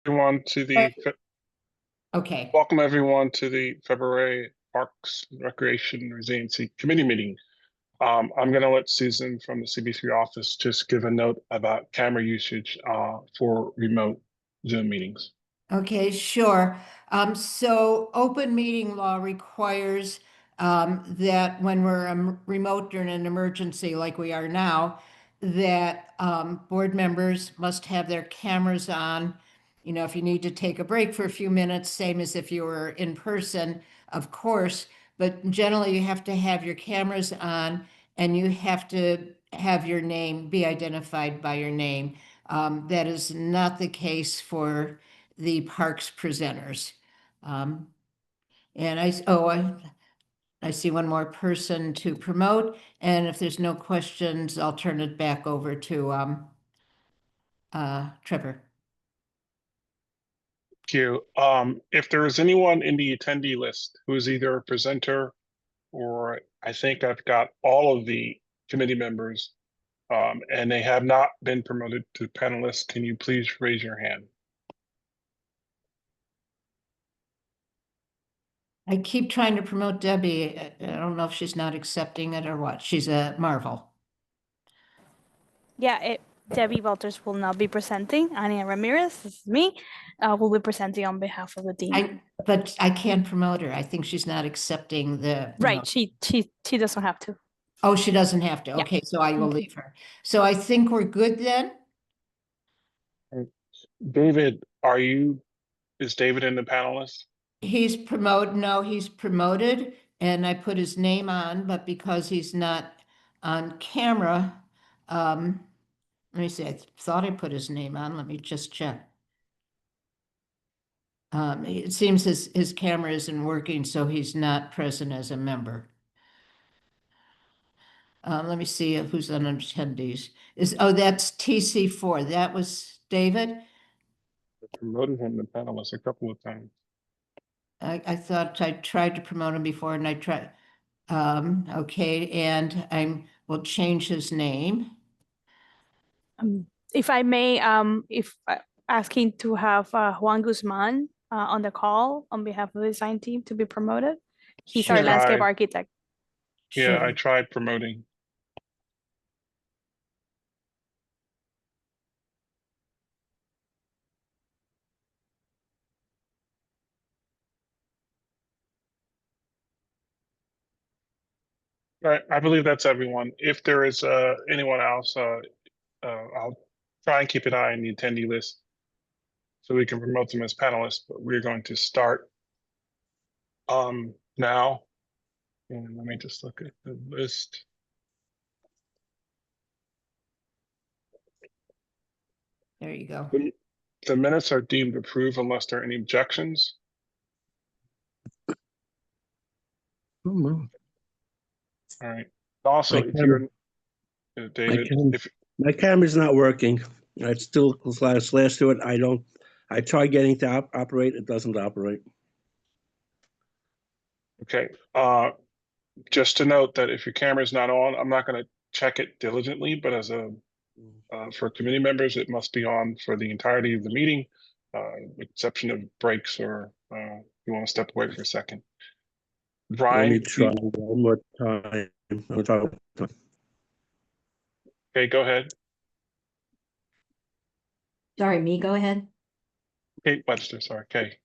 Everyone to the Okay. welcome everyone to the February Parks and Recreation Resiliency Committee meeting. I'm going to let Susan from the CB3 office just give a note about camera usage for remote Zoom meetings. Okay, sure. So open meeting law requires that when we're remote during an emergency like we are now, that board members must have their cameras on. You know, if you need to take a break for a few minutes, same as if you were in person, of course, but generally you have to have your cameras on and you have to have your name be identified by your name. That is not the case for the parks presenters. And I see one more person to promote, and if there's no questions, I'll turn it back over to Trevor. Thank you. If there is anyone in the attendee list who is either a presenter or I think I've got all of the committee members and they have not been promoted to panelists, can you please raise your hand? I keep trying to promote Debbie. I don't know if she's not accepting it or what. She's a marvel. Yeah, Debbie Walters will not be presenting. Ania Ramirez, this is me, will be presenting on behalf of the team. But I can't promote her. I think she's not accepting the. Right, she doesn't have to. Oh, she doesn't have to. Yeah. Okay, so I will leave her. So I think we're good then. David, is David in the panelist? He's promoted and I put his name on, but because he's not on camera, let me see, I thought I put his name on. Let me just check. It seems his camera isn't working, so he's not present as a member. Let me see who's on attendees. That's TC4. That was David. I promoted him to panelist a couple of times. I thought I tried to promote him before and I tried. Okay, and will change his name. If I may, if asking to have Juan Guzman on the call on behalf of the design team to be promoted. He's our landscape architect. Yeah, I tried promoting. Right, I believe that's everyone. If there is anyone else, I'll try and keep an eye on the attendee list so we can promote them as panelists, but we're going to start now. And let me just look at the list. There you go. The minutes are deemed approved unless there are any objections. Oh, All right. Also, if you're David, my camera's not working. I still slash to it. I try getting to operate. It doesn't operate. Okay. Just to note that if your camera is not on, I'm not going to check it diligently, but as for committee members, it must be on for the entirety of the meeting, with exception of breaks or you want to step away for a second. Brian, let me try one more time. Okay, go ahead. Sorry, me, go ahead. Kate Webster, sorry, Kate.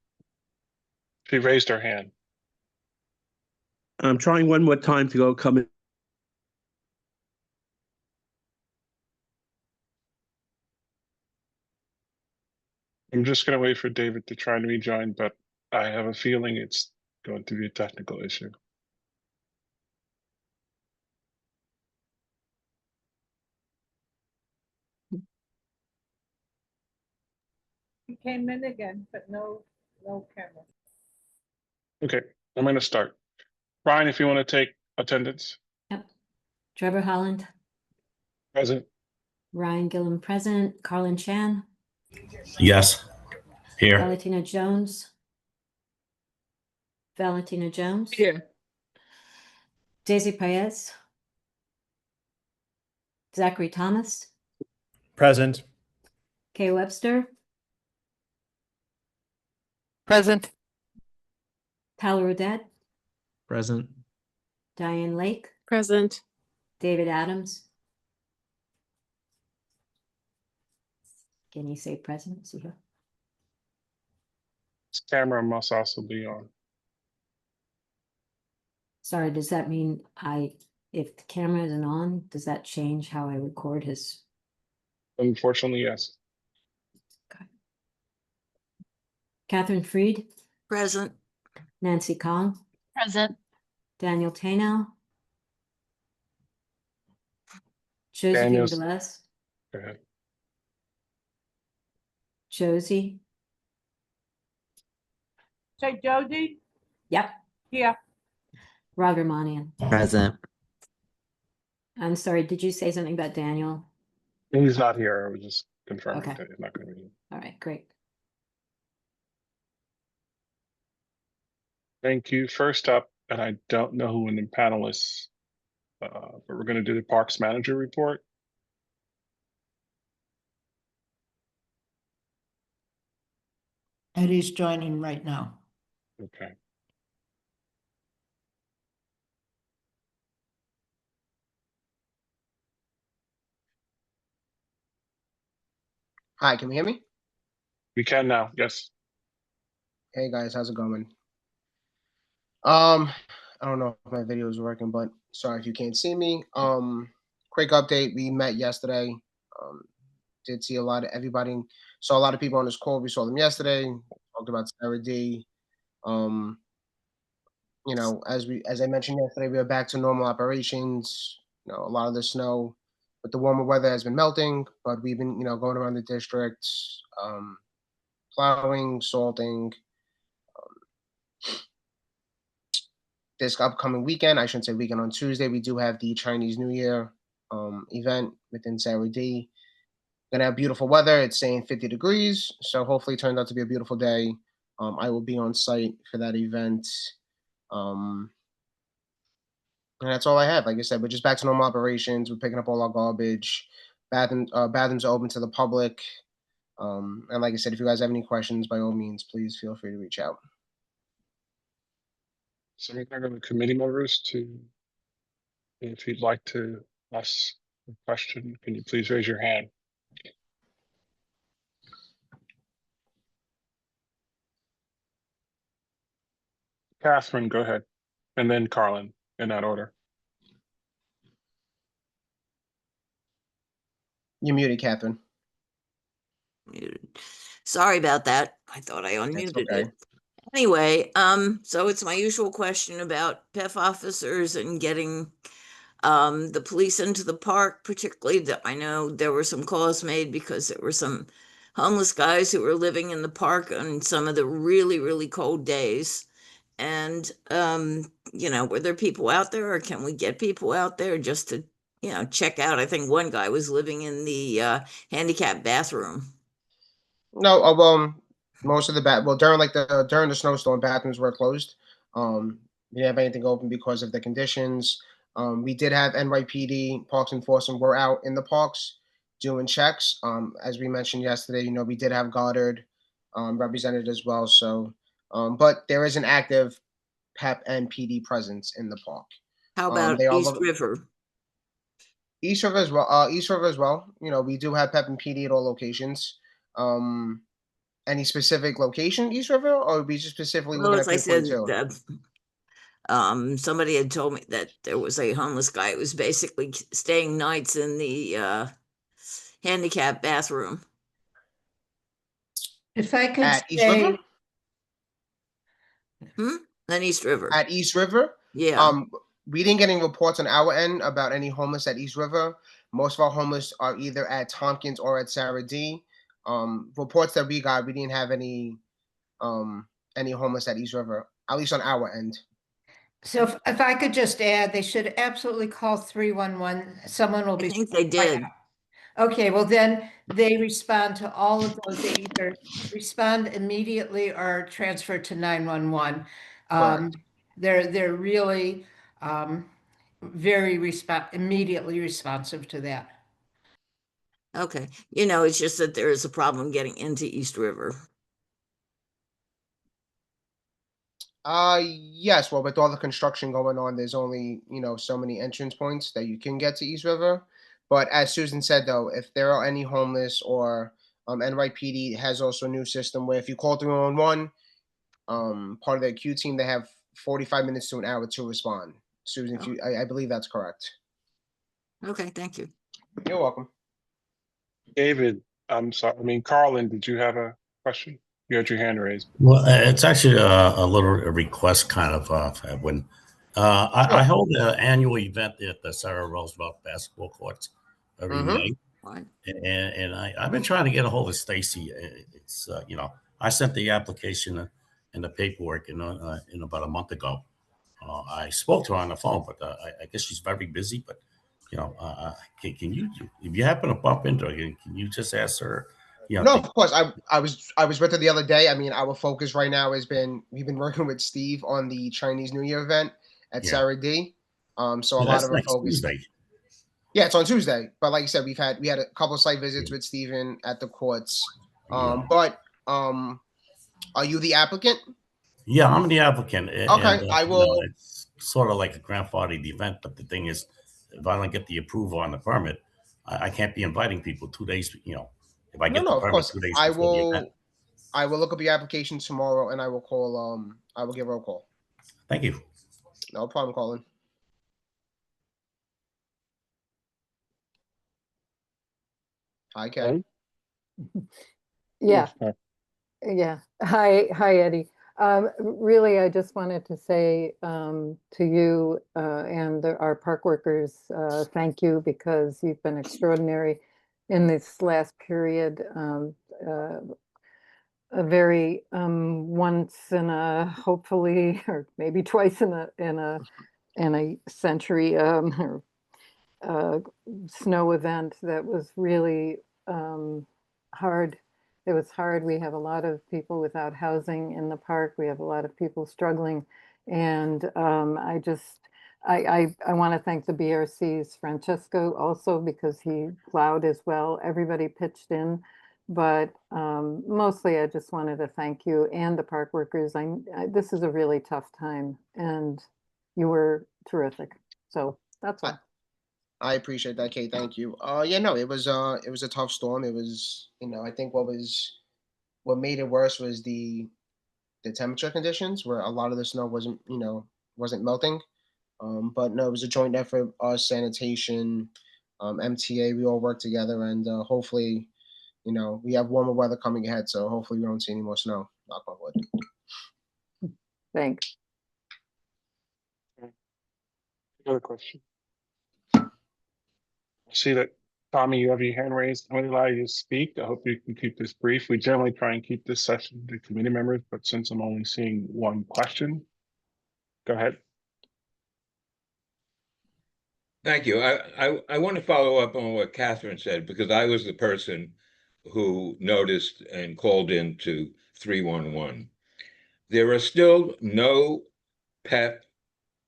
She raised her hand. I'm trying one more time to come in. I'm just going to wait for David to try and rejoin, but I have a feeling it's going to be a technical issue. He came in again, but no camera. Okay, I'm going to start. Brian, if you want to take attendance. Yep. Trevor Holland. Present. Ryan Gillum present. Carlin Chan. Yes. Here. Valentina Jones. Valentina Jones. Here. Daisy Paez. Zachary Thomas. Present. Kay Webster. Present. Tyler Rodet, Present. Diane Lake, Present. David Adams. Can you say present? Is he here? This camera must also be on. Sorry, does that mean if the camera isn't on, does that change how I record his? Unfortunately, yes. Catherine Freed, Present. Nancy Kong, Present. Daniel Tano, Josephine Daniel's- Velez, Go ahead. Josie. Say Josie, Yep. here. Roger Manian. Present. I'm sorry, did you say something about Daniel? He's not here. I was just confirming Okay. that he's not going to be here. All right, great. Thank you. First up, and I don't know who in the panelists, but we're going to do the Parks Manager report. Eddie's joining right now. Okay. Hi, can you hear me? We can now. Yes. Hey guys, how's it going? I don't know if my video is working, but sorry if you can't see me. Quick update. We met yesterday. Did see a lot of everybody. Saw a lot of people on this call. We saw them yesterday. Talked about Sarah D. You know, as I mentioned yesterday, we are back to normal operations. You know, a lot of the snow with the warmer weather has been melting, but we've been, going around the district, plowing, salting. This upcoming weekend, I shouldn't say weekend, on Tuesday, we do have the Chinese New Year event within Sarah D. Gonna have beautiful weather. It's saying 50 degrees, so hopefully it turns out to be a beautiful day. I will be on site for that event. And that's all I have. Like I said, we're just back to normal operations. We're picking up all our garbage. Bathrooms are open to the public. And like I said, if you guys have any questions, by all means, please feel free to reach out. So we're going to go to committee members to, if you'd like to ask a question, can you please raise your hand? Catherine, go ahead. And then Carlin, in that order. You're muted, Catherine. Muted. Sorry about that. I thought I unmuted okay. it. Anyway, so it's my usual question about PEF officers and getting the police into the park, particularly that I know there were some calls made because there were some homeless guys who were living in the park on some of the really, really cold days. And, were there people out there, or can we get people out there just to, check out? I think one guy was living in the handicap bathroom. No, most of the during the snowstorm, bathrooms were closed. We didn't have anything open because of the conditions. We did have NYPD Parks Enforcement were out in the parks doing checks. As we mentioned yesterday, we did have Goddard represented as well. So, but there is an active PEP and PD presence in the park. How about they are East River? East River as well. East River as well. We do have PEP and PD at all locations. Any specific location, East River, or are we just specifically Well, looking as at I said, 342? somebody had told me that there was a homeless guy who was basically staying nights in the handicap bathroom. If I could At East say, River? Then East River. At East River? Yeah. We didn't get any reports on our end about any homeless at East River. Most of our homeless are either at Tompkins or at Sarah D. Reports that we got, we didn't have any homeless at East River, at least on our end. so if I could just add, they should absolutely call 311. Someone will I be. think they did. Okay, well then they respond to all of those. They either respond immediately or transfer to 911. They're really very immediately responsive to that. Okay. It's just that there is a problem getting into East River. Yes. Well, with all the construction going on, there's only, so many entrance points that you can get to East River. But as Susan said, though, if there are any homeless or NYPD has also a new system where if you call 311, part of their Q team, they have 45 minutes to an hour to respond. Susan, if I believe that's correct. Okay, thank you. You're welcome. David, I'm sorry. I mean, Carlin, did you have a question? You had your hand raised. Well, it's actually a little request kind of, Edwin. I hold an annual event at the Sarah Roosevelt basketball courts every May. Fine. And I've been trying to get a hold of Stacy. It's, I sent the application and the paperwork in about a month ago. I spoke to her on the phone, but I guess she's very busy. But can you, if you happen to bump into her, can you just ask her? No, of course. I was with her the other day. I mean, our focus right now has been we've been working with Steve on the Chinese New Year event at Sarah D. So a lot That's of our next focus. Tuesday. Yeah, it's on Tuesday. But like you said, we had a couple of site visits with Steven at the courts. But are you the applicant? Yeah, I'm the applicant. Okay, I will. It's sort of like a grandfathered event, but the thing is, if I don't get the approval on the permit, I can't be inviting people 2 days. If I get the No, of permit course. 2 days I before the event. will look up your application tomorrow and I will call I will give her a call. Thank you. No problem, Colin. Hi, Kay. Yeah, Okay. yeah. Hi, Eddie. Really, I just wanted to say to you and our park workers, thank you because you've been extraordinary in this last period. A very once in a hopefully or maybe twice in a century or, snow event that was really hard. It was hard. We have a lot of people without housing in the park. We have a lot of people struggling. And I want to thank the BRC's Francesco also because he plowed as well. Everybody pitched in. But mostly I just wanted to thank you and the park workers. This is a really tough time and you were terrific. So that's all. I appreciate that, Kate. Thank you. Yeah, no, it was a tough storm. It was, I think what made it worse was the temperature conditions where a lot of the snow wasn't melting. But no, it was a joint effort. Us, sanitation, MTA, we all worked together, and hopefully, we have warmer weather coming ahead. So hopefully, we don't see any more snow. Knock on wood. Thanks. Another question. I see that, Tommy, you have your hand raised. I'm going to allow you to speak. I hope you can keep this brief. We generally try and keep this session to committee members, but since I'm only seeing one question, go ahead. Thank you. I want to follow up on what Catherine said because I was the person who noticed and called in to 311. There are still no PEP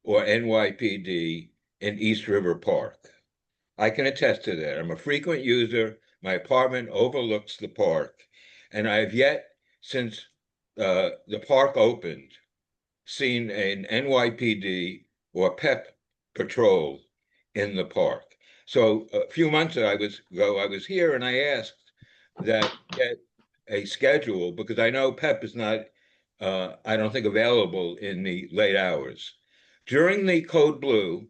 or NYPD in East River Park. I can attest to that. I'm a frequent user. My apartment overlooks the park, and I have yet, since the park opened, seen an NYPD or PEP patrol in the park. So a few months ago, I was here and I asked that get a schedule because I know PEP is not, I don't think, available in the late hours. During the Code Blue,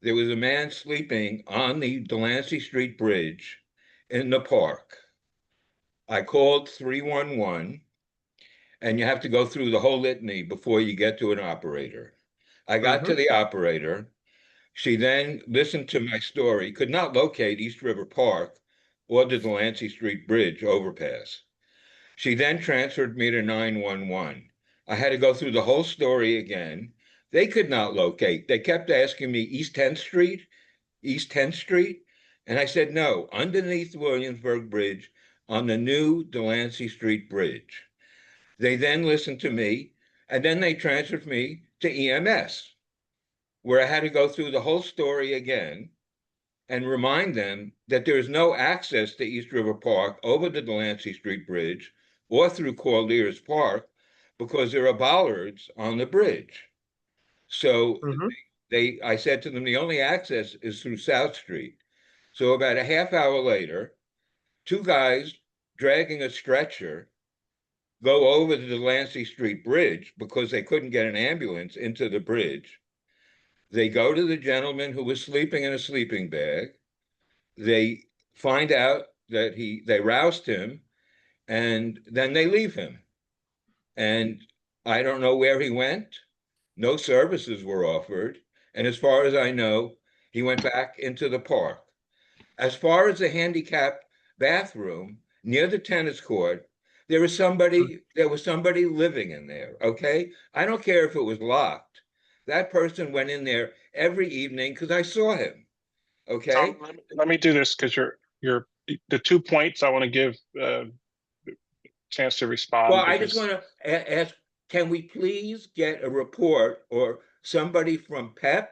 there was a man sleeping on the Delancey Street Bridge in the park. I called 311, and you have to go through the whole litany before you get to an operator. I got to the operator. She then listened to my story, could not locate East River Park or the Delancey Street Bridge overpass. She then transferred me to 911. I had to go through the whole story again. They could not locate. They kept asking me East 10th Street, East 10th Street. And I said, no, underneath Williamsburg Bridge on the new Delancey Street Bridge. They then listened to me, and then they transferred me to EMS, where I had to go through the whole story again and remind them that there is no access to East River Park over the Delancey Street Bridge or through Corlears Park because there are bollards on the bridge. So Mhm. I said to them, the only access is through South Street. So about a half hour later, two guys dragging a stretcher go over the Delancey Street Bridge because they couldn't get an ambulance into the bridge. They go to the gentleman who was sleeping in a sleeping bag. They find out that they roused him, and then they leave him. And I don't know where he went. No services were offered. And as far as I know, he went back into the park. As far as the handicapped bathroom near the tennis court, there was somebody living in there. Okay. I don't care if it was locked. That person went in there every evening because I saw him. Okay. Tom, let me do this because you're the 2 points I want to give chance to respond. Well, I just want to ask, can we please get a report or somebody from PEP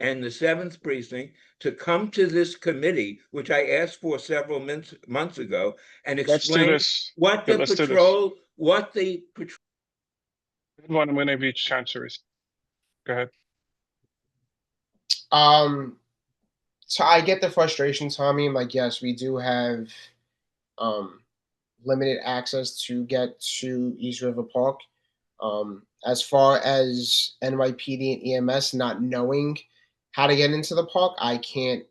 and the 7th Precinct to come to this committee, which I asked for several months ago, and Let's do explain this. what the Let's do this. patrol. I'm going to give you a chance to respond. Go ahead. So I get the frustration, Tommy. Like, yes, we do have limited access to get to East River Park. As far as NYPD and EMS not knowing how to get into the park, I can't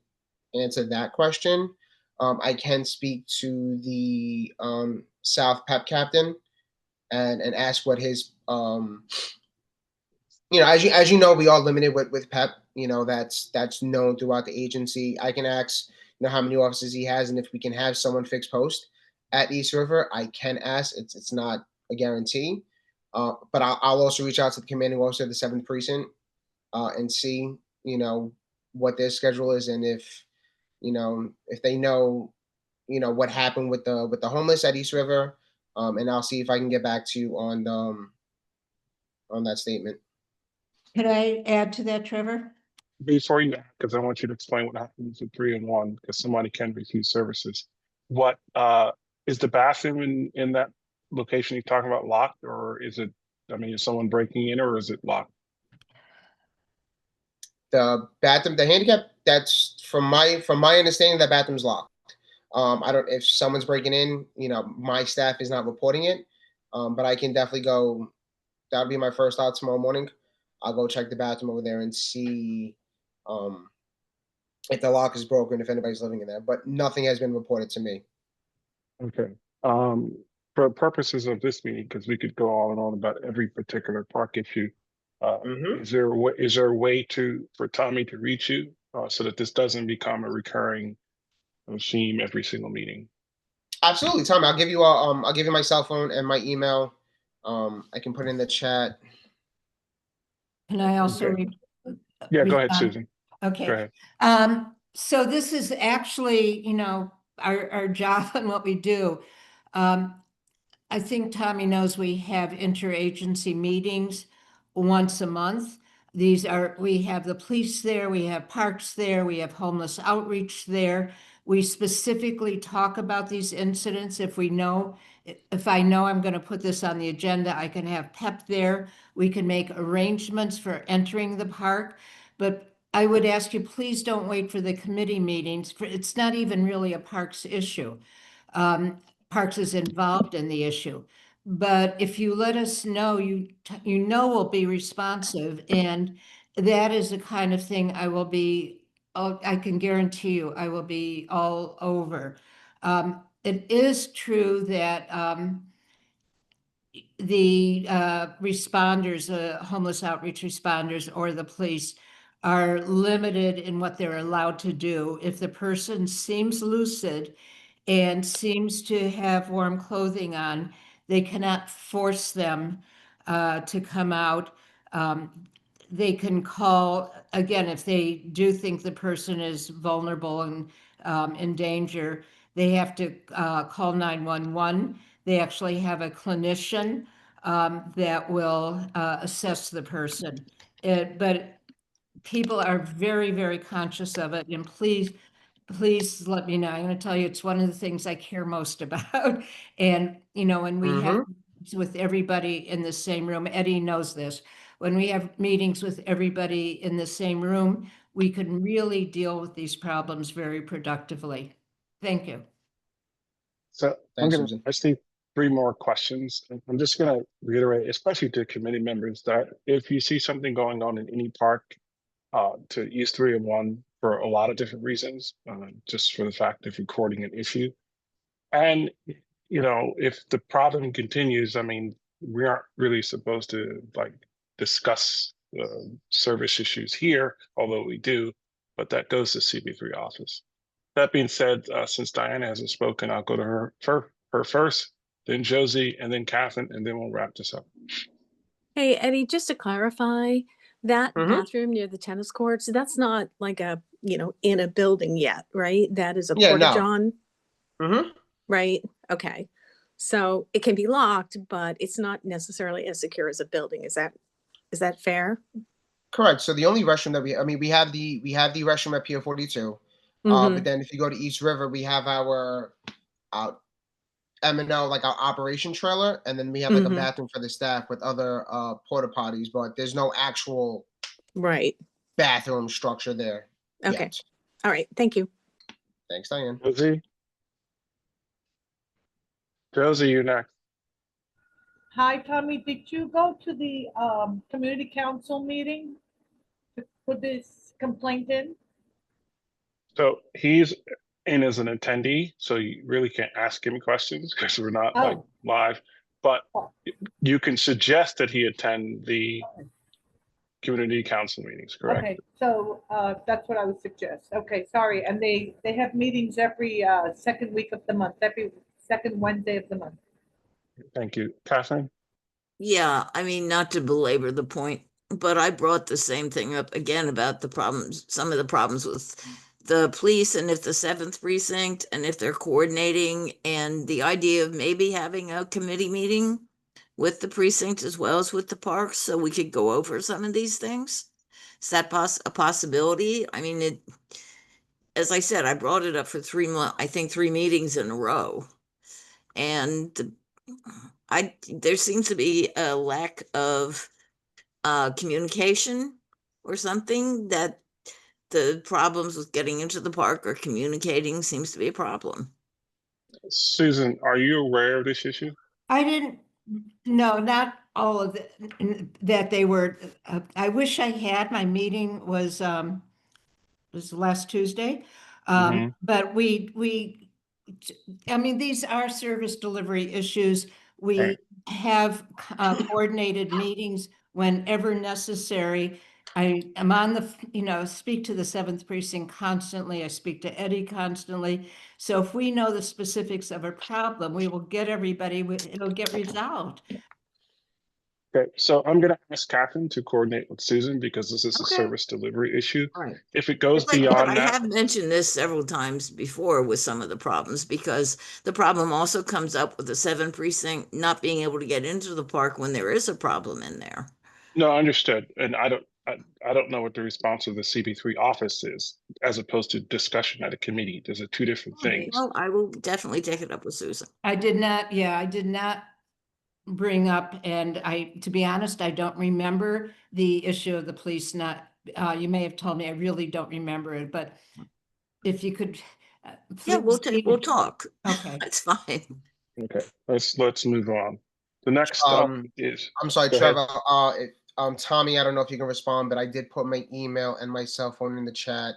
answer that question. I can speak to the South Pep captain and ask what his as you know, we are limited with Pep. That's known throughout the agency. I can ask how many officers he has and if we can have someone fixed post at East River. I can ask. It's not a guarantee, but I'll also reach out to the commanding officer of the 7th Precinct and see what their schedule is, and if they know what happened with the homeless at East River, and I'll see if I can get back to you on that statement. Could I add to that, Trevor? Before you, because I want you to explain what happens with 3 and 1, because somebody can refuse services. What is the bathroom in that location you're talking about locked, or is it? I mean, is someone breaking in, or is it locked? The bathroom, the handicap. That's from my understanding, that bathroom's locked. I don't if someone's breaking in. My staff is not reporting it, but I can definitely go. That'll be my first thought tomorrow morning. I'll go check the bathroom over there and see if the lock is broken, if anybody's living in there. But nothing has been reported to me. Okay. For purposes of this meeting, because we could go on and on about every particular park issue, Mhm. is there a way for Tommy to reach you so that this doesn't become a recurring theme every single meeting? Absolutely, Tommy. I'll give you my cell phone and my email. I can put it in the chat. Can I also Okay. Yeah, go ahead, respond? Susan. Okay. Go ahead. So this is actually, our job and what we do. I think Tommy knows we have interagency meetings once a month. We have the police there, we have parks there, we have homeless outreach there. We specifically talk about these incidents. If I know I'm going to put this on the agenda, I can have PEP there. We can make arrangements for entering the park. But I would ask you, please don't wait for the committee meetings. It's not even really a parks issue. Parks is involved in the issue. But if you let us know, we'll be responsive. And that is the kind of thing I can guarantee you, I will be all over. It is true that the responders, homeless outreach responders or the police are limited in what they're allowed to do. If the person seems lucid and seems to have warm clothing on, they cannot force them to come out. They can call, again, if they do think the person is vulnerable and in danger, they have to call 911. They actually have a clinician that will assess the person. But people are very, very conscious of it. And please let me know. I'm going to tell you, it's one of the things I care most about. And, when we have with everybody in the same room, Eddie knows this, when we have meetings with everybody in the same room, we can really deal with these problems very productively. Thank you. So Thanks, Susan. I see 3 more questions. And I'm just gonna reiterate, especially to committee members, that if you see something going on in any park to East 301 for a lot of different reasons, just for the fact of recording an issue. And, you know, if the problem continues, I mean, we aren't really supposed to like discuss service issues here, although we do, but that goes to CB3 office. That being said, since Diana hasn't spoken, I'll go to her first, then Josie, and then Catherine, and then we'll wrap this up. Hey, Eddie, just to clarify, that Mhm. bathroom near the tennis courts, that's not like a, in a building yet, right? That is a Yeah, no. porta-john, Mm-hmm. right? Okay. So it can be locked, but it's not necessarily as secure as a building. Is that fair? Correct. So the only restroom that we have the restroom at Pier 42. Mhm. But then if you go to East River, we have our M&O, like our operation trailer, and then we have like a Mhm. bathroom for the staff with other porta potties, but there's no actual Right. bathroom structure there Okay. yet. All right. Thank you. Thanks, Diane. Josie, you're next. Hi, Tommy. Did you go to the community council meeting to put this complaint in? So he's in as an attendee, so you really can't ask him questions because we're not like Oh. live. But Oh. you can suggest that he attend the community council meetings, correct? Okay, so that's what I would suggest. Okay, sorry. And they have meetings every second week of the month, every second Wednesday of the month. Thank you. Catherine? Yeah, I mean, not to belabor the point, but I brought the same thing up again about the problems, some of the problems with the police and if the 7th precinct and if they're coordinating, and the idea of maybe having a committee meeting with the precinct as well as with the parks so we could go over some of these things. Is that a possibility? I mean, as I said, I brought it up for 3 months, I think 3 meetings in a row. And there seems to be a lack of communication or something, that the problems with getting into the park or communicating seems to be a problem. Susan, are you aware of this issue? I didn't, no, not all of that they were, I wish I had, my meeting was last Tuesday. Mhm. But I mean, these are service delivery issues. We Right. have coordinated meetings whenever necessary. I am on the, speak to the 7th precinct constantly. I speak to Eddie constantly. So if we know the specifics of a problem, we will get everybody, it'll get resolved. Okay, so I'm going to ask Catherine to coordinate with Susan because this is a Okay. service delivery issue. Right. If it goes But beyond I that, have mentioned this several times before with some of the problems, because the problem also comes up with the 7th precinct not being able to get into the park when there is a problem in there. no, understood. And I don't know what the response of the CB3 office is, as opposed to discussion at a committee. Those are 2 different things. Well, I will definitely take it up with Susan. I did not bring up, and to be honest, I don't remember the issue of the police not, you may have told me, I really don't remember it, but if you could. Yeah, we'll please talk. Okay. That's fine. Okay, let's move on. The next up is. I'm sorry, Go ahead. Trevor. Tommy, I don't know if you can respond, but I did put my email and my cell phone in the chat.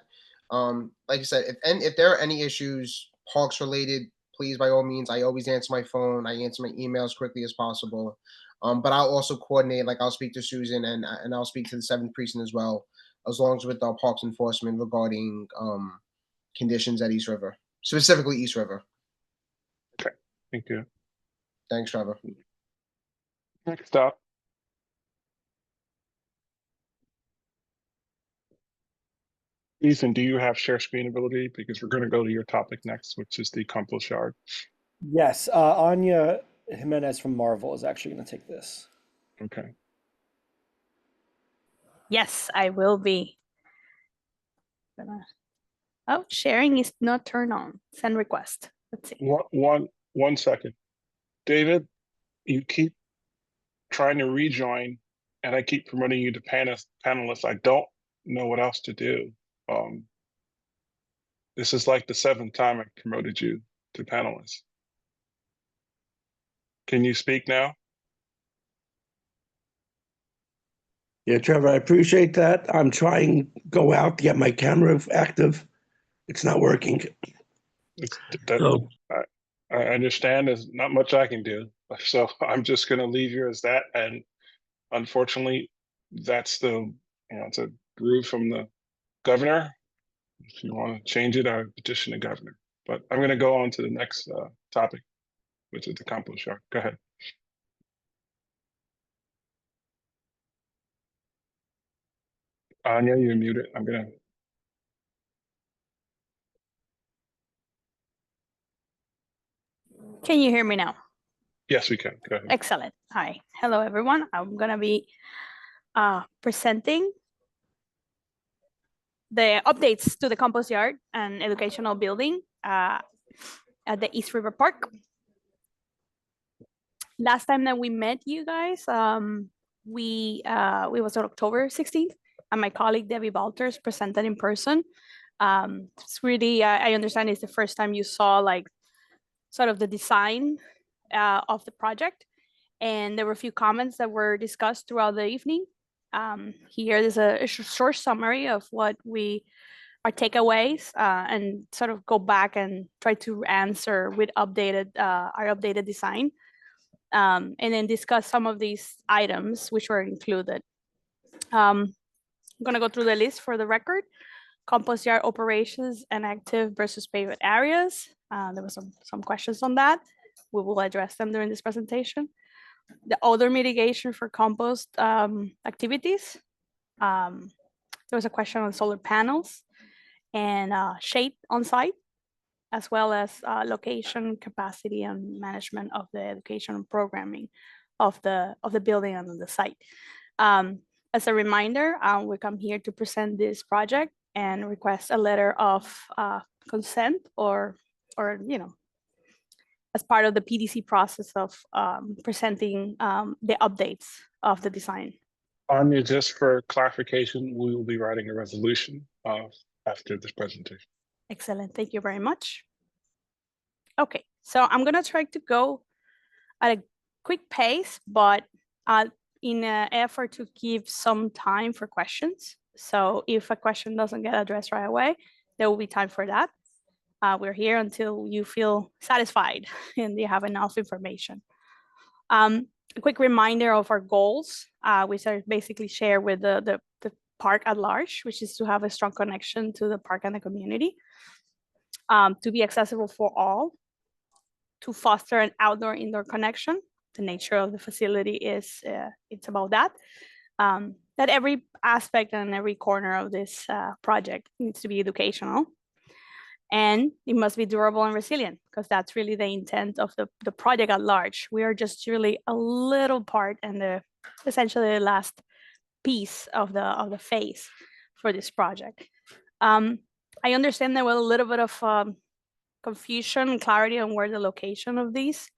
Like I said, if there are any issues parks related, please, by all means, I always answer my phone. I answer my email as quickly as possible. But I'll also coordinate. Like I'll speak to Susan and I'll speak to the 7th precinct as well, as long as with our parks enforcement regarding conditions at East River, specifically East River. Okay, thank you. Thanks, Trevor. Next up. Ethan, do you have share screen ability? Because we're going to go to your topic next, which is the compost yard. Yes, Anya Jimenez from Marvel is actually going to take this. Okay. Yes, I will be. Oh, sharing is not turned on. Send request. Let's see. One second. David, you keep trying to rejoin, and I keep promoting you to panelists. I don't know what else to do. This is like the 7th time I promoted you to panelists. Can you speak now? Yeah, Trevor, I appreciate that. I'm trying to go out to get my camera active. It's not working. So, I understand there's not much I can do. So I'm just going to leave you as that. And unfortunately, that's it's a groove from the governor. If you want to change it, I petition the governor. But I'm going to go on to the next topic, which is the compost yard. Go ahead. Anya, you're muted. I'm going to. Can you hear me now? Yes, we can. Go ahead. Excellent. Hi. Hello, everyone. I'm going to be presenting the updates to the compost yard and educational building at the East River Park. Last time that we met you guys, we was on October 16th, and my colleague Debbie Balters presented in person. It's really, I understand it's the first time you saw like sort of the design of the project, and there were a few comments that were discussed throughout the evening. Here is a short summary of what our takeaways, and sort of go back and try to answer with our updated design, and then discuss some of these items which were included. I'm gonna go through the list for the record. Compost yard operations and active versus paved areas. There were some questions on that. We will address them during this presentation. The odor mitigation for compost activities. There was a question on solar panels and shade on site, as well as location, capacity, and management of the education and programming of the building and the site. As a reminder, we come here to present this project and request a letter of consent or as part of the PDC process of presenting the updates of the design. Anya, just for clarification, we will be writing a resolution after this presentation. Excellent, thank you very much. Okay, so I'm gonna try to go at a quick pace, but in an effort to give some time for questions. So if a question doesn't get addressed right away, there will be time for that. We're here until you feel satisfied and you have enough information. A quick reminder of our goals, which are basically shared with the park at large, which is to have a strong connection to the park and the community, to be accessible for all, to foster an outdoor-indoor connection. The nature of the facility is, it's about that. That every aspect and every corner of this project needs to be educational. And it must be durable and resilient, because that's really the intent of the project at large. We are just really a little part and essentially the last piece of the phase for this project. I understand there was a little bit of confusion and clarity on where the location of this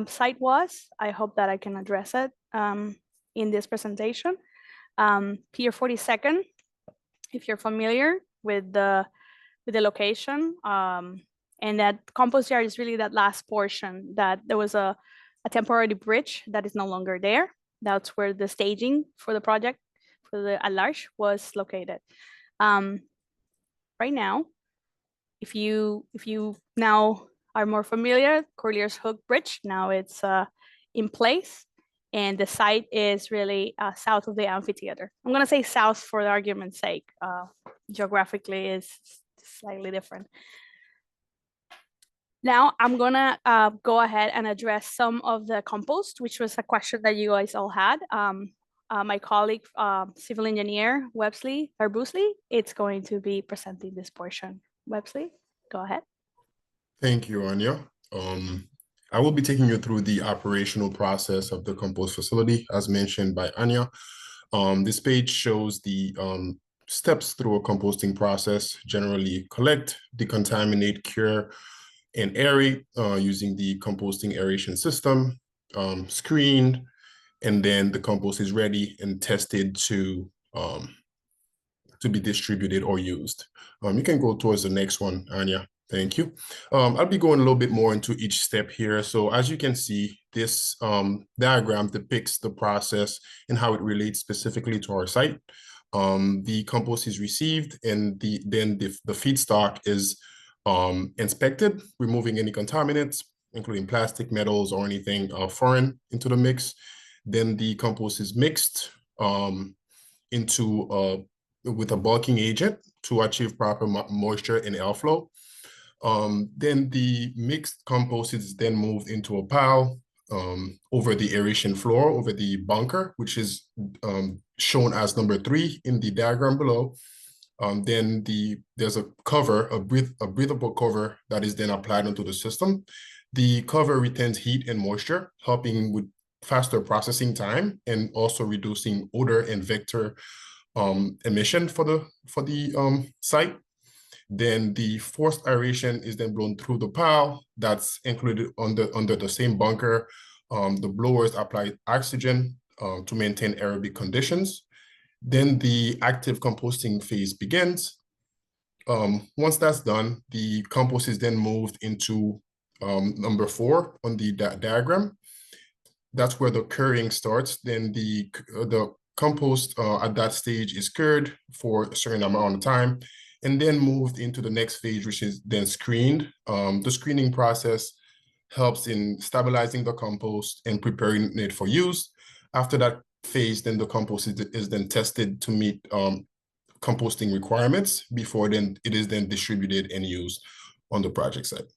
site was. I hope that I can address it in this presentation. Pier 42nd, if you're familiar with the location, and that compost yard is really that last portion that there was a temporary bridge that is no longer there. That's where the staging for the project for the at large was located. Right now, if you now are more familiar, Corlears Hook Bridge, now it's in place, and the site is really south of the amphitheater. I'm gonna say south for the argument's sake. Geographically is slightly different. Now I'm gonna go ahead and address some of the compost, which was a question that you guys all had. My colleague, civil engineer Websley or Boosley, it's going to be presenting this portion. Websley, go ahead. Thank you, Anya. I will be taking you through the operational process of the compost facility, as mentioned by Anya. This page shows the steps through a composting process: generally collect, decontaminate, cure, and aerate using the composting aeration system. screened, and then the compost is ready and tested to be distributed or used. You can go towards the next one, Anya. Thank you. I'll be going a little bit more into each step here. So as you can see, this diagram depicts the process and how it relates specifically to our site. The compost is received, and then the feedstock is inspected, removing any contaminants, including plastic, metals, or anything foreign into the mix. Then the compost is mixed with a bulking agent to achieve proper moisture and airflow. Then the mixed compost is then moved into a pile over the aeration floor, over the bunker, which is shown as number 3 in the diagram below. Then there's a cover, a breathable cover that is then applied onto the system. The cover retains heat and moisture, helping with faster processing time and also reducing odor and vector emission for the site. Then the forced aeration is then blown through the pile that's included under the same bunker. The blowers apply oxygen to maintain aerobic conditions. Then the active composting phase begins. Once that's done, the compost is then moved into number 4 on the diagram. That's where the curing starts. Then the compost at that stage is cured for a certain amount of time and then moved into the next phase, which is then screened. The screening process helps in stabilizing the compost and preparing it for use. After that phase, then the compost is then tested to meet composting requirements before then it is then distributed and used on the project site.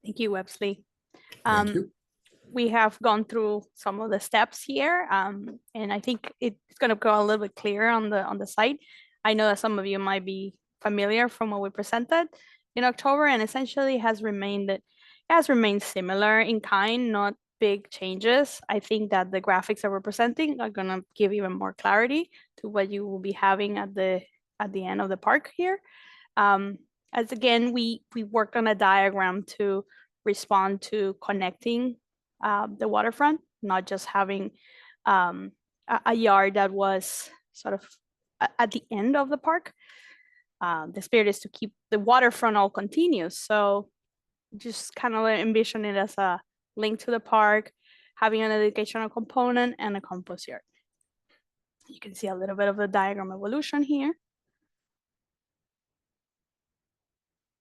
Thank you, Websley. Thank you. We have gone through some of the steps here, and I think it's going to go a little bit clearer on the site. I know that some of you might be familiar from what we presented in October, and essentially has remained similar in kind, not big changes. I think that the graphics that we're presenting are going to give even more clarity to what you will be having at the end of the park here. As again, we worked on a diagram to respond to connecting the waterfront, not just having a yard that was sort of at the end of the park. The spirit is to keep the waterfront all continuous. So just kind of envision it as a link to the park, having an educational component and a compost yard. You can see a little bit of the diagram evolution here.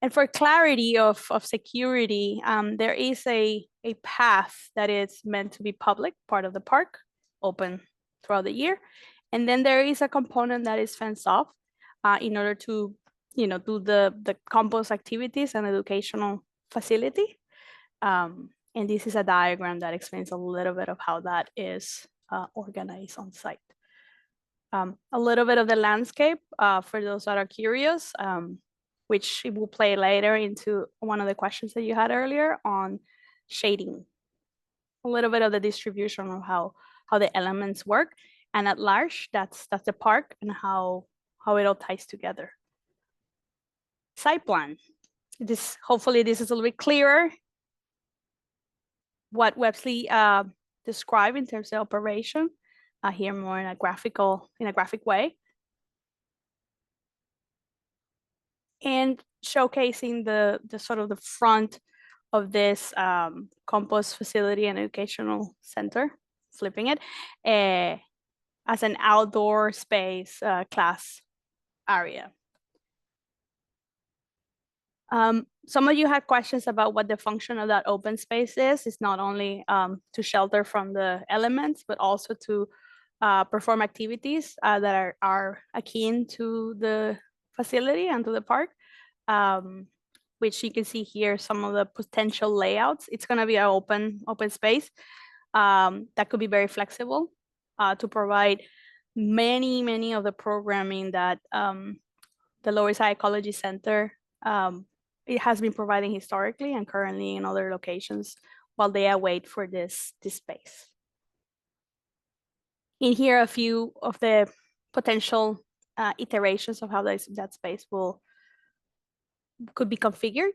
And for clarity of security, there is a path that is meant to be public, part of the park, open throughout the year. And then there is a component that is fenced off in order to, do the compost activities and educational facility. And this is a diagram that explains a little bit of how that is organized on site. A little bit of the landscape for those that are curious, which it will play later into one of the questions that you had earlier on shading. A little bit of the distribution of how the elements work, and at large, that's the park and how it all ties together. Site plan. Hopefully this is a little bit clearer what Websley described in terms of operation. Here more in a graphic way. And showcasing the sort of the front of this compost facility and educational center, flipping it as an outdoor space class area. Some of you had questions about what the function of that open space is. It's not only to shelter from the elements, but also to perform activities that are akin to the facility and to the park, which you can see here, some of the potential layouts. It's going to be an open space that could be very flexible to provide many of the programming that the Lower East Side Ecology Center it has been providing historically and currently in other locations while they await for this space. In here, a few of the potential iterations of how that space could be configured.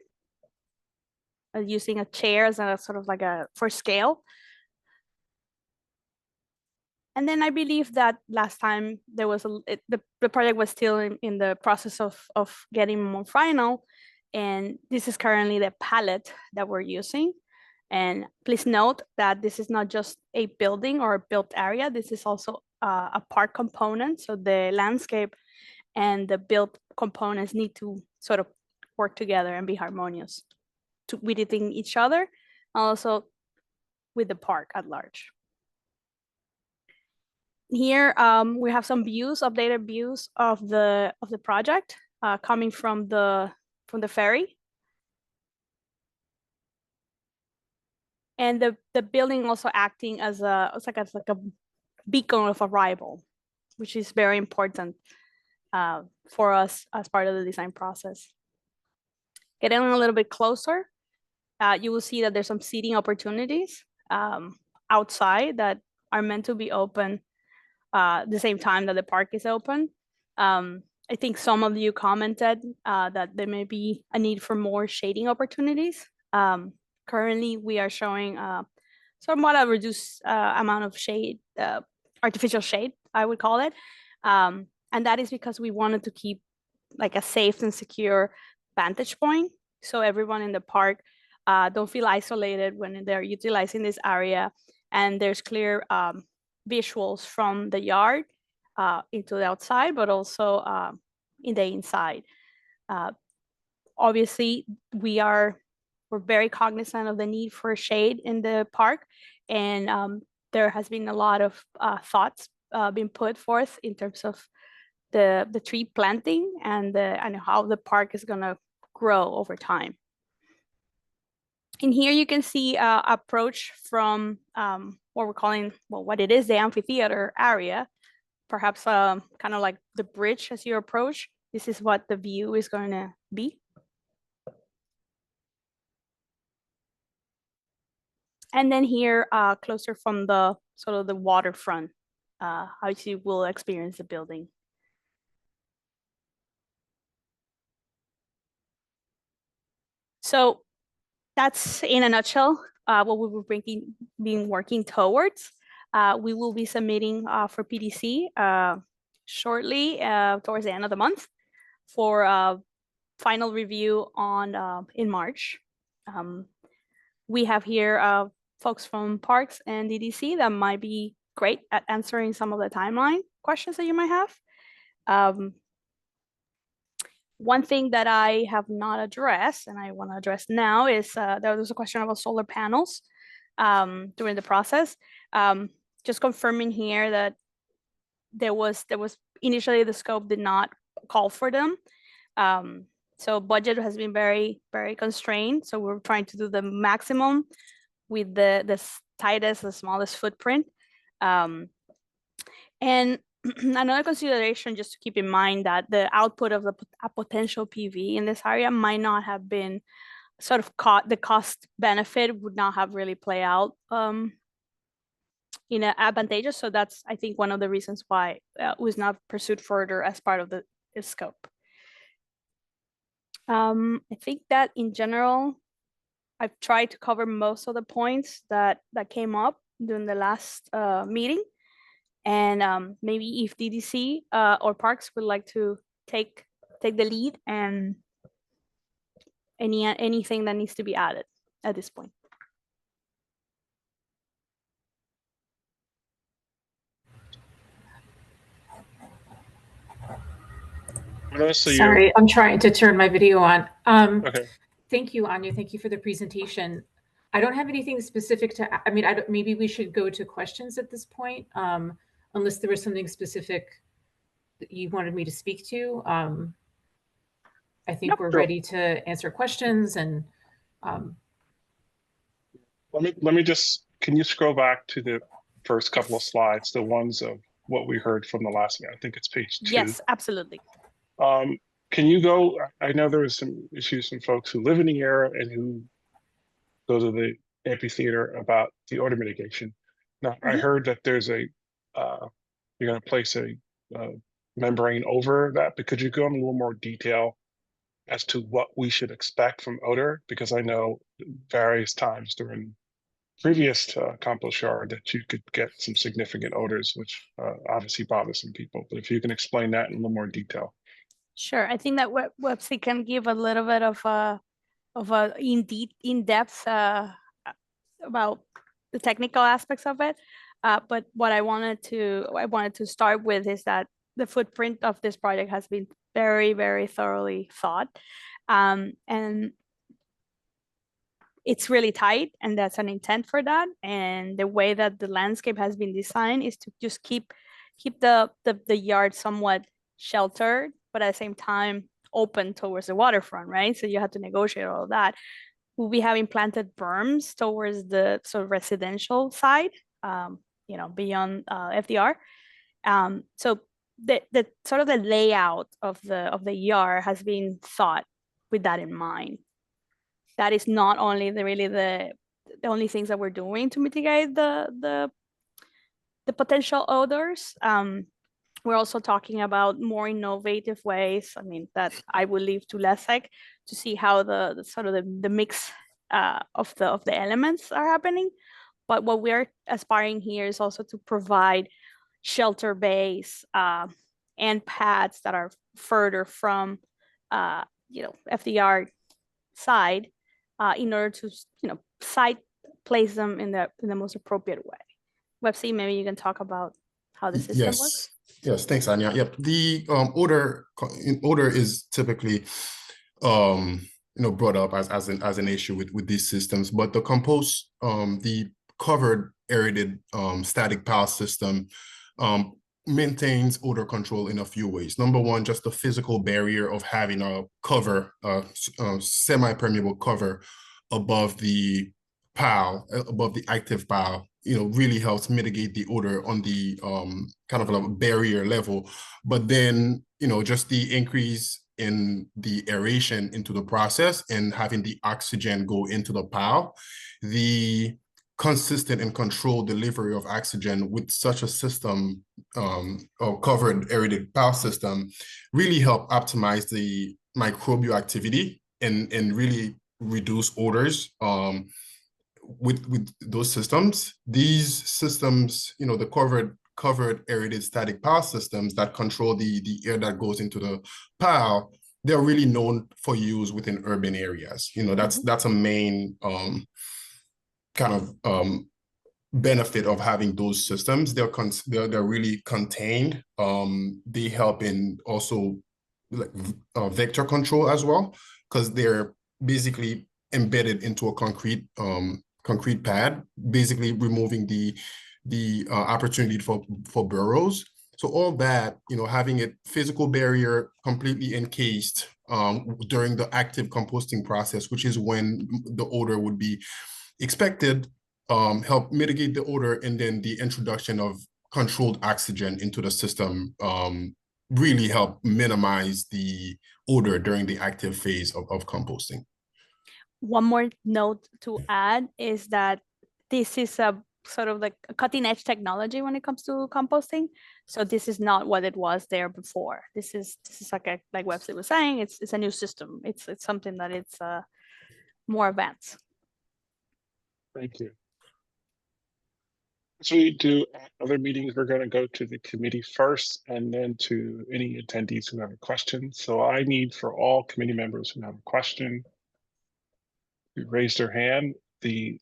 using a chair as a sort of like a for scale. And then I believe that last time there was the project was still in the process of getting more final. And this is currently the palette that we're using. And please note that this is not just a building or a built area. This is also a park component. So the landscape and the built components need to sort of work together and be harmonious within each other, and also with the park at large. Here we have some views, updated views of the project coming from the ferry. And the building also acting as it's like a beacon of arrival, which is very important for us as part of the design process. Getting a little bit closer, you will see that there's some seating opportunities outside that are meant to be open the same time that the park is open. I think some of you commented that there may be a need for more shading opportunities. Currently, we are showing somewhat a reduced amount of shade, artificial shade, I would call it. And that is because we wanted to keep like a safe and secure vantage point. So everyone in the park don't feel isolated when they're utilizing this area. And there's clear visuals from the yard into the outside, but also in the inside. Obviously, we're very cognizant of the need for shade in the park, and there has been a lot of thoughts being put forth in terms of the tree planting and how the park is going to grow over time. In here, you can see approach from what we're calling, well, what it is, the amphitheater area, perhaps kind of like the bridge as you approach. This is what the view is going to be. And then here, closer from the sort of the waterfront, how you will experience the building. So that's in a nutshell what we will be working towards. We will be submitting for PDC shortly towards the end of the month for final review on in March. We have here folks from Parks and DDC that might be great at answering some of the timeline questions that you might have. One thing that I have not addressed and I want to address now is there was a question about solar panels during the process. Just confirming here that there was initially the scope did not call for them. So budget has been very, very constrained. So we're trying to do the maximum with the tightest, the smallest footprint. And another consideration just to keep in mind that the output of a potential PV in this area might not have been sort of the cost benefit would not have really play out in advantageous. So that's, I think, one of the reasons why it was not pursued further as part of the scope. I think that in general, I've tried to cover most of the points that came up during the last meeting. And maybe if DDC or Parks would like to take the lead and anything that needs to be added at this point. Sorry, I'm trying to turn my video on. Okay. Thank you, Anya. Thank you for the presentation. I don't have anything specific to, I mean, maybe we should go to questions at this point, unless there was something specific that you wanted me to speak to. I think we're ready to answer questions and. Let me just, can you scroll back to the first couple of slides, the ones of what we heard from the last meeting? I think it's page 2. Yes, absolutely. Can you go, I know there was some issues from folks who live in the area and who go to the amphitheater about the odor mitigation. Now, I heard that there's you're going to place a membrane over that, but could you go in a little more detail as to what we should expect from odor, because I know various times during previous compost yard that you could get some significant odors, which obviously bother some people. But if you can explain that in a little more detail. Sure, I think that website can give a little bit of a in-depth about the technical aspects of it. But what I wanted to start with is that the footprint of this project has been very, very thoroughly thought. And it's really tight, and that's an intent for that. And the way that the landscape has been designed is to just keep the yard somewhat sheltered, but at the same time open towards the waterfront, right? So you have to negotiate all of that. We'll be having planted berms towards the sort of residential side, beyond FDR. So the sort of the layout of the yard has been thought with that in mind. That is not only the only things that we're doing to mitigate the potential odors. We're also talking about more innovative ways. I mean, that I will leave to Leszek to see how the sort of the mix of the elements are happening. But what we're aspiring here is also to provide shelter bays and pads that are further from FDR side in order to site place them in the most appropriate way. Website, maybe you can talk about how the system works. Yes, thanks, Anya. Yep, the odor is typically brought up as an issue with these systems, but the compost, the covered aerated static pile system maintains odor control in a few ways. Number one, just the physical barrier of having a cover, semi-permeable cover above the pile, above the active pile, really helps mitigate the odor on the kind of a barrier level. But then, just the increase in the aeration into the process and having the oxygen go into the pile, the consistent and controlled delivery of oxygen with such a system, or covered aerated pile system, really help optimize the microbial activity and really reduce odors with those systems. These systems, the covered aerated static pile systems that control the air that goes into the pile, they're really known for use within urban areas. That's a main kind of benefit of having those systems. They're really contained. They help in also like vector control as well, because they're basically embedded into a concrete pad, basically removing the opportunity for burrows. So all that, having a physical barrier completely encased during the active composting process, which is when the odor would be expected, help mitigate the odor, and then the introduction of controlled oxygen into the system really help minimize the odor during the active phase of composting. One more note to add is that this is a sort of like a cutting edge technology when it comes to composting. So this is not what it was there before. This is like Webster was saying, it's a new system. It's something that it's more advanced. Thank you. As we do at other meetings, we're going to go to the committee first and then to any attendees who have a question. So I need for all committee members who have a question to raise their hand. The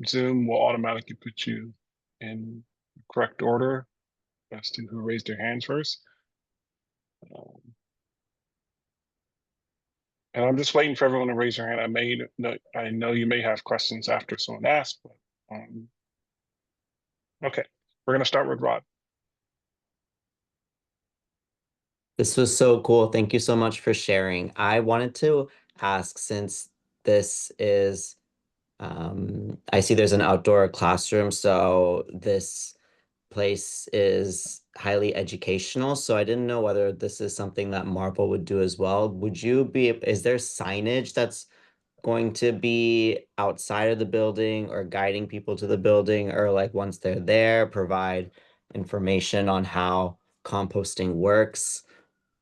Zoom will automatically put you in correct order as to who raised their hands first. And I'm just waiting for everyone to raise their hand. I know you may have questions after someone asks, but okay, we're going to start with Rod. This was so cool. Thank you so much for sharing. I wanted to ask, since this is, I see there's an outdoor classroom, so this place is highly educational. So I didn't know whether this is something that Marvel would do as well. Is there signage that's going to be outside of the building or guiding people to the building, or like once they're there, provide information on how composting works?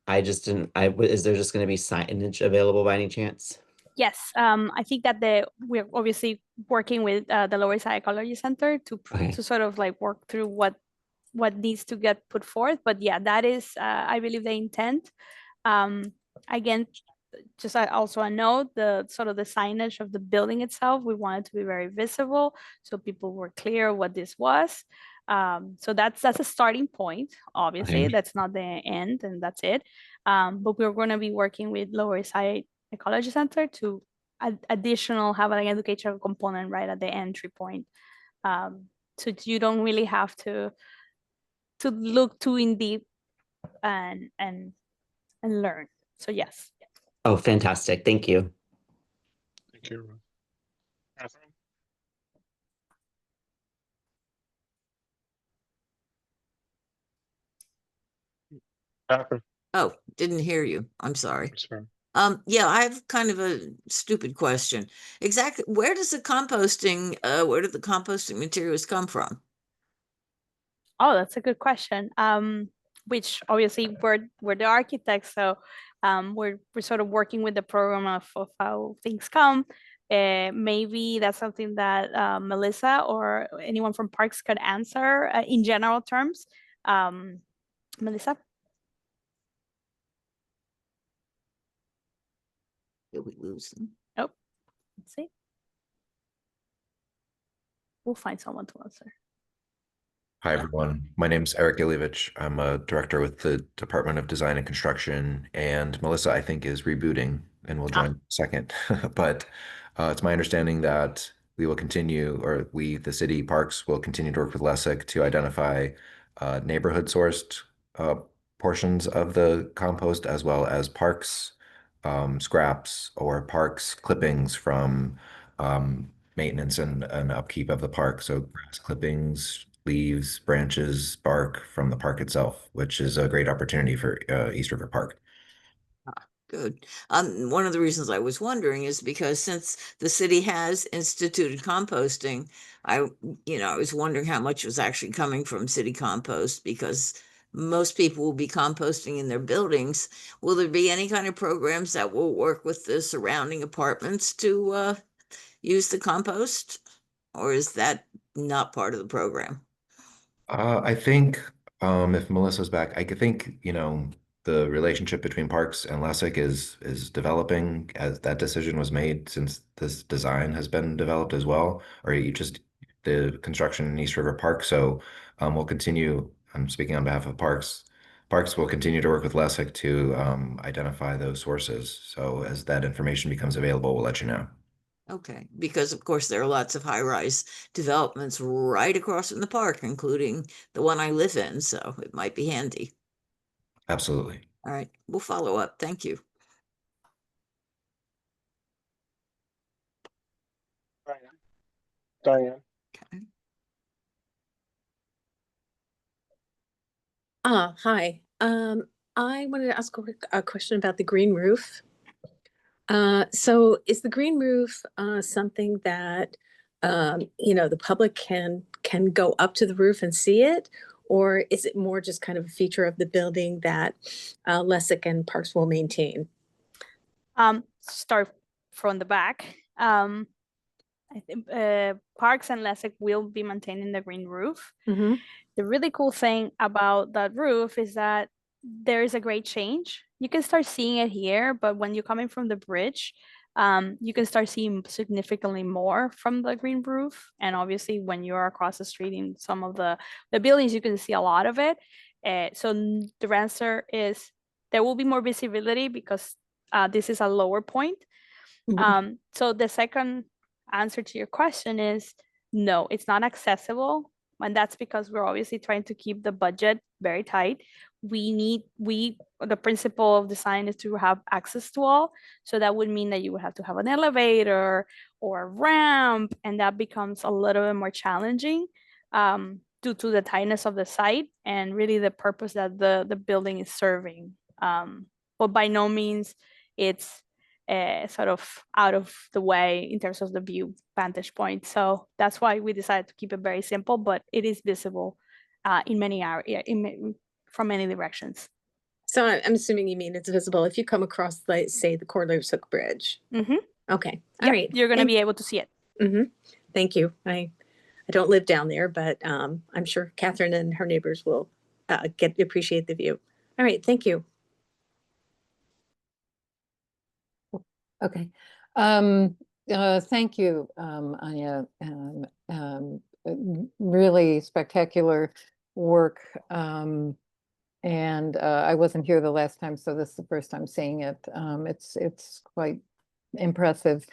I just didn't, is there just going to be signage available by any chance? Yes, I think that we're obviously working with the Lower Psychology Center Okay. to sort of like work through what needs to get put forth. But yeah, that is, I believe, the intent. Again, just also a note, the sort of the signage of the building itself, we want it to be very visible, so people were clear what this was. So that's a starting point. Obviously, Okay. that's not the end, and that's it. But we're going to be working with Lower Side Ecology Center to have an educational component right at the entry point. So you don't really have to look too in deep and learn. So yes. Oh, fantastic. Thank you. Thank you. Catherine? Catherine? Oh, didn't hear you. I'm sorry. Sorry. Yeah, I have kind of a stupid question. Exactly, where do the composting materials come from? Oh, that's a good question. Which obviously we're the architects, so we're sort of working with the program of how things come. Maybe that's something that Melissa or anyone from Parks could answer in general terms. Melissa? Did we lose them? Oh, let's see. We'll find someone to answer. Hi, everyone. My name's Eric Ilyevich. I'm a director with the Department of Design and Construction, and Melissa, I think, is rebooting and will join in a second. But it's my understanding that we will continue, or we, the city parks, will continue to work with LESIC to identify neighborhood-sourced portions of the compost, as well as parks scraps or parks clippings from maintenance and upkeep of the park. So grass clippings, leaves, branches, bark from the park itself, which is a great opportunity for East River Park. Good. One of the reasons I was wondering is because since the city has instituted composting, I was wondering how much was actually coming from city compost, because most people will be composting in their buildings. Will there be any kind of programs that will work with the surrounding apartments to use the compost, or is that not part of the program? I think if Melissa's back, I could think, the relationship between Parks and LESIC is developing as that decision was made, since this design has been developed as well, or the construction in East River Park. So we'll continue, I'm speaking on behalf of Parks. Parks will continue to work with LESIC to identify those sources. So as that information becomes available, we'll let you know. Okay, because of course there are lots of high-rise developments right across from the park, including the one I live in, so it might be handy. Absolutely. All right, we'll follow up. Thank you. Diane? Okay. Hi. I wanted to ask a question about the green roof. So is the green roof something that the public can go up to the roof and see it, or is it more just kind of a feature of the building that LESIC and Parks will maintain? Start from the back. I think Parks and LESIC will be maintaining the green roof. Mm-hmm. The really cool thing about that roof is that there is a great change. You can start seeing it here, but when you're coming from the bridge, you can start seeing significantly more from the green roof. And obviously, when you're across the street in some of the buildings, you can see a lot of it. So the answer is there will be more visibility because this is a lower point. Mm-hmm. So the second answer to your question is no, it's not accessible. And that's because we're obviously trying to keep the budget very tight. The principle of design is to have access to all. So that would mean that you would have to have an elevator or a ramp, and that becomes a little bit more challenging due to the tightness of the site and really the purpose that the building is serving. But by no means it's sort of out of the way in terms of the view vantage point. So that's why we decided to keep it very simple, but it is visible in many areas, from many directions. So I'm assuming you mean it's visible if you come across, like, say, the Corliss Hook Bridge. Mm-hmm. Okay, all Yep, right. you're going to be able to see it. Mm-hmm. Thank you. I don't live down there, but I'm sure Catherine and her neighbors will appreciate the view. All right, thank you. Okay. Thank you, Anya. Really spectacular work. And I wasn't here the last time, so this is the first time seeing it. It's quite impressive.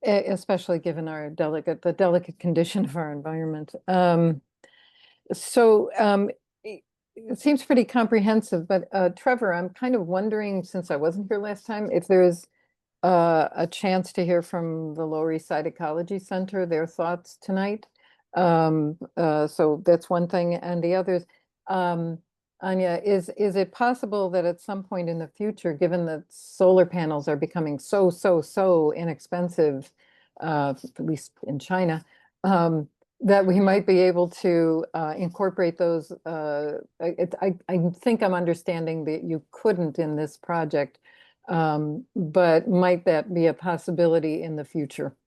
Especially given the delicate condition of our environment. So it seems pretty comprehensive, but Trevor, I'm kind of wondering, since I wasn't here last time, if there's a chance to hear from the Lower East Side Ecology Center, their thoughts tonight. So that's one thing. And the others, Anya, is it possible that at some point in the future, given that solar panels are becoming so inexpensive, at least in China, that we might be able to incorporate those? I think I'm understanding that you couldn't in this project, but might that be a possibility in the future?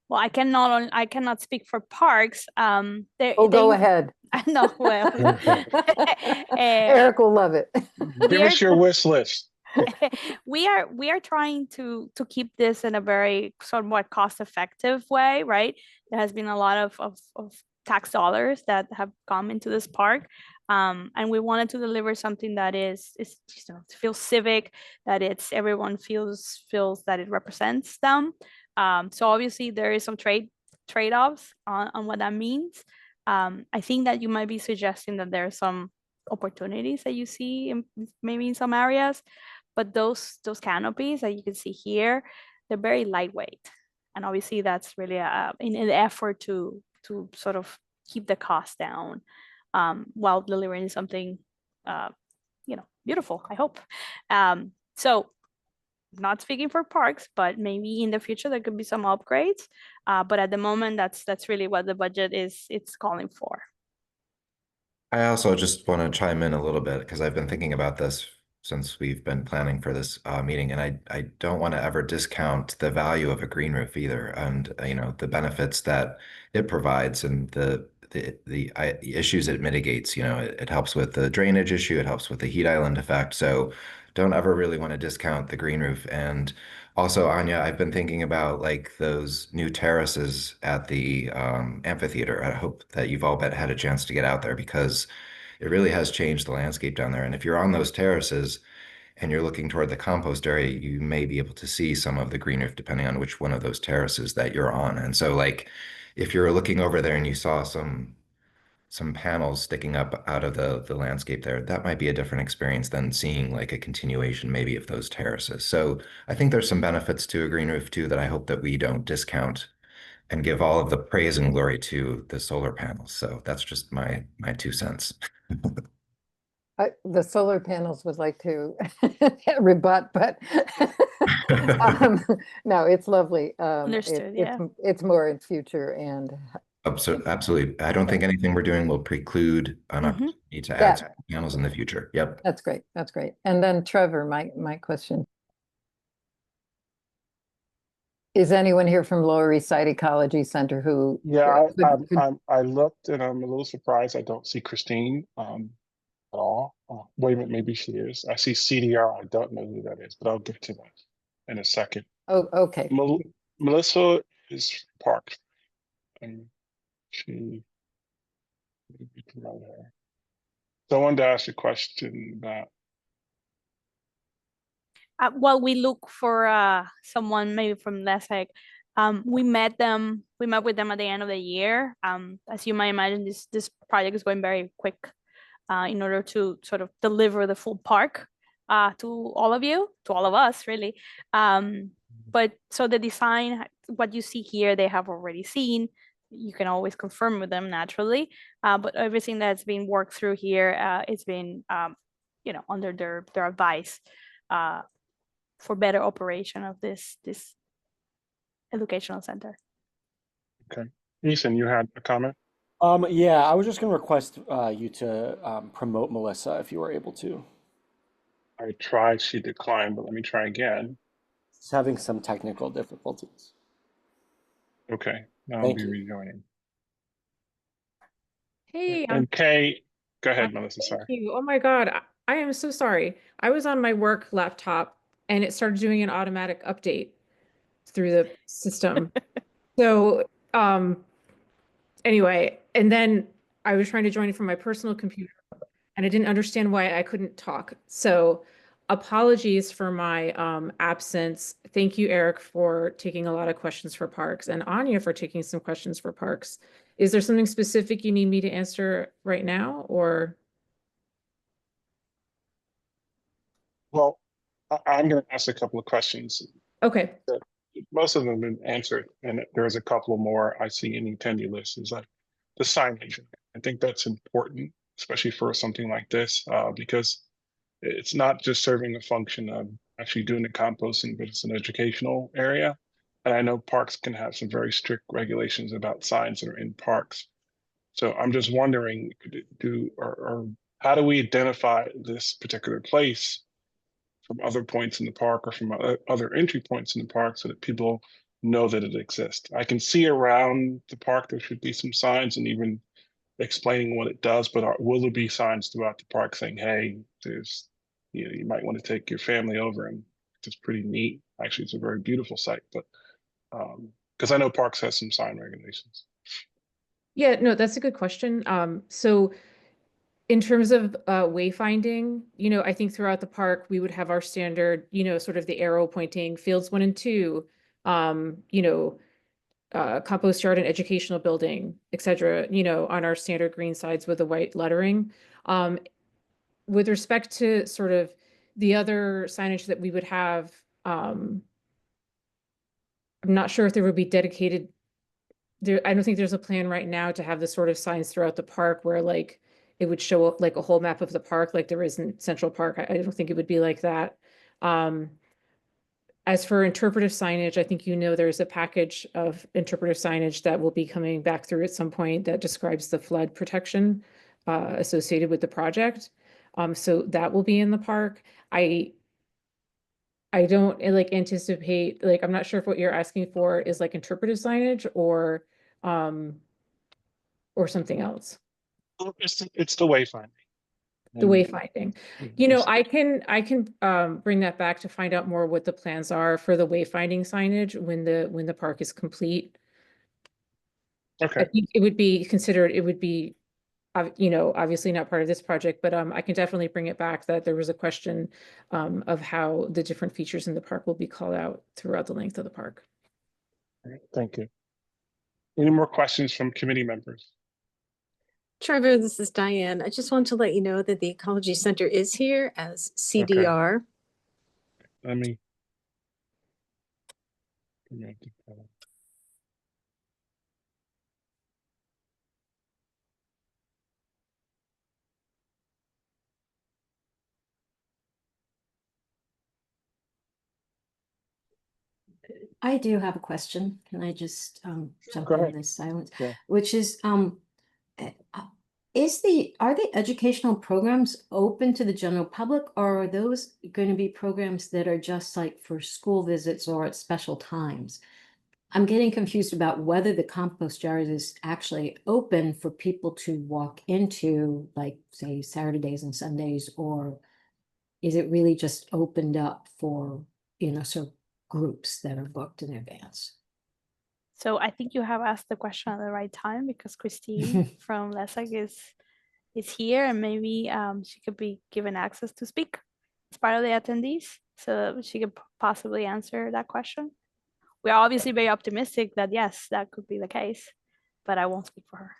Well, I cannot speak for parks. Go ahead. No, well, Eric will love it. Give us your wish list. we are trying to keep this in a very somewhat cost-effective way, right? There has been a lot of tax dollars that have come into this park, and we wanted to deliver something that is feels civic, that everyone feels that it represents them. So obviously there is some trade-offs on what that means. I think that you might be suggesting that there are some opportunities that you see maybe in some areas, but those canopies that you can see here, they're very lightweight, and obviously that's really in an effort to sort of keep the cost down, while delivering something beautiful, I hope. So not speaking for parks, but maybe in the future there could be some upgrades, but at the moment that's really what the budget it's calling for. I also just want to chime in a little bit because I've been thinking about this since we've been planning for this meeting, and I don't want to ever discount the value of a green roof either, and the benefits that it provides and the issues it mitigates. It helps with the drainage issue, it helps with the heat island effect. So don't ever really want to discount the green roof. And also, Anya, I've been thinking about like those new terraces at the amphitheater. I hope that you've all had a chance to get out there because it really has changed the landscape down there. And if you're on those terraces and you're looking toward the compost area, you may be able to see some of the green roof depending on which one of those terraces that you're on. And so like if you're looking over there and you saw some panels sticking up out of the landscape there, that might be a different experience than seeing like a continuation maybe of those terraces. So I think there's some benefits to a green roof too that I hope that we don't discount and give all of the praise and glory to the solar panels. So that's just my 2 cents. The solar panels would like to rebut, but no, it's lovely. Understood, yeah. It's more in future and Absolutely. I don't think anything we're doing will preclude an opportunity to add some panels in the future. Yep. That's great. That's great. And then Trevor, my question. Is anyone here from Lower East Side Ecology Center who? Yeah, I looked and I'm a little surprised I don't see Christine at all. Wait a minute, maybe she is. I see CDR. I don't know who that is, but I'll get to that in a second. Oh, okay. Melissa is parked, and she promote her. So I wanted to ask a question about. Well, we look for someone maybe from LESEC. We met with them at the end of the year. As you might imagine, this project is going very quick in order to sort of deliver the full park to all of us, really. But so the design, what you see here, they have already seen. You can always confirm with them naturally. But everything that's been worked through here, it's been under their advice for better operation of this educational center. Okay, Ethan, you had a comment? Yeah, I was just gonna request you to promote Melissa if you were able to. I tried, she declined, but let me try again. She's having some technical difficulties. Okay, now I'll Thank be you. rejoining. Hey, And Kay, go ahead, thank Melissa, sorry. you. Oh my God, I am so sorry. I was on my work laptop and it started doing an automatic update through the system. So, anyway, and then I was trying to join it from my personal computer and I didn't understand why I couldn't talk. So, apologies for my absence. Thank you, Eric, for taking a lot of questions for parks, and Anya for taking some questions for parks. Is there something specific you need me to answer right now, or? Well, I'm going to ask a couple of questions. Okay. Most of them have been answered, and there's a couple more I see in the attendee list. Is like the signage. I think that's important, especially for something like this, because it's not just serving a function of actually doing the composting, but it's an educational area. And I know parks can have some very strict regulations about signs that are in parks. So I'm just wondering, or how do we identify this particular place from other points in the park or from other entry points in the park so that people know that it exists? I can see around the park there should be some signs and even explaining what it does, but will there be signs throughout the park saying, hey, there's, you might want to take your family over, and it's pretty neat. Actually, it's a very beautiful site, but because I know parks has some sign regulations. Yeah, no, that's a good question. So in terms of wayfinding, I think throughout the park, we would have our standard, sort of the arrow pointing fields 1 and 2, compost yard and educational building, et cetera, on our standard green sides with the white lettering. With respect to sort of the other signage that we would have, I'm not sure if there would be dedicated there. I don't think there's a plan right now to have the sort of signs throughout the park where like it would show up like a whole map of the park like there is in Central Park. I don't think it would be like that. As for interpretive signage, I think there's a package of interpretive signage that will be coming back through at some point that describes the flood protection associated with the project. So that will be in the park. I don't anticipate, I'm not sure if what you're asking for is like interpretive signage or something else. It's the wayfinding. The wayfinding. I can bring that back to find out more what the plans are for the wayfinding signage when the park is complete. Okay. I think it would be obviously not part of this project, but I can definitely bring it back that there was a question of how the different features in the park will be called out throughout the length of the park. All right, thank you. Any more questions from committee members? Trevor, this is Diane. I just want to let you know that the Ecology Center is here as CDR. Okay. Let me. I do have a question. Can I just jump in this silence? Yeah. Which is, are the educational programs open to the general public, or are those going to be programs that are just like for school visits or at special times? I'm getting confused about whether the compost yard is actually open for people to walk into, like say Saturdays and Sundays, or is it really just opened up for, sort of groups that are booked in advance? So I think you have asked the question at the right time because Christine from LESAG is here, and maybe she could be given access to speak as part of the attendees, so she could possibly answer that question. We are obviously very optimistic that yes, that could be the case, but I won't speak for her.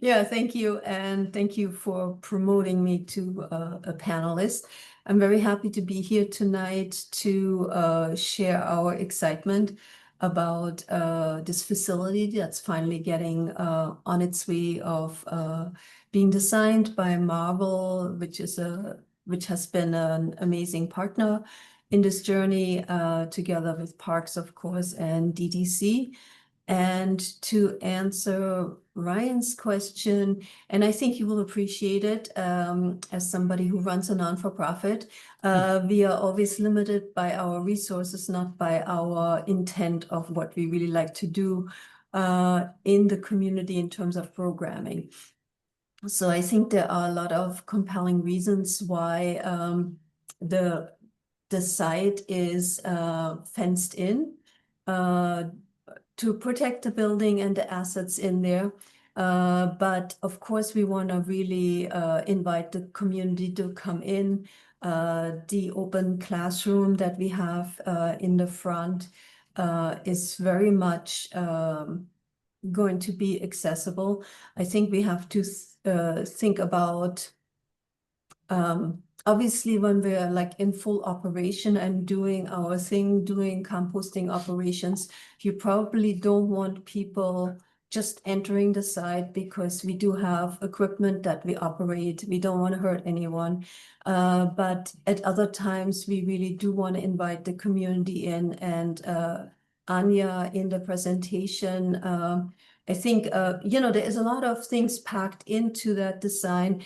Yeah, thank you. And thank you for promoting me to a panelist. I'm very happy to be here tonight to share our excitement about this facility that's finally getting on its way of being designed by Marvel, which has been an amazing partner in this journey together with Parks, of course, and DDC. And to answer Ryan's question, and I think you will appreciate it as somebody who runs a non-for-profit, we are always limited by our resources, not by our intent of what we really like to do in the community in terms of programming. So I think there are a lot of compelling reasons why the site is fenced in to protect the building and the assets in there. But of course, we want to really invite the community to come in. The open classroom that we have in the front is very much going to be accessible. I think we have to think about obviously when we're like in full operation and doing our thing, doing composting operations, you probably don't want people just entering the site because we do have equipment that we operate. We don't want to hurt anyone. But at other times, we really do want to invite the community in. And Anya, in the presentation, I think, there is a lot of things packed into that design.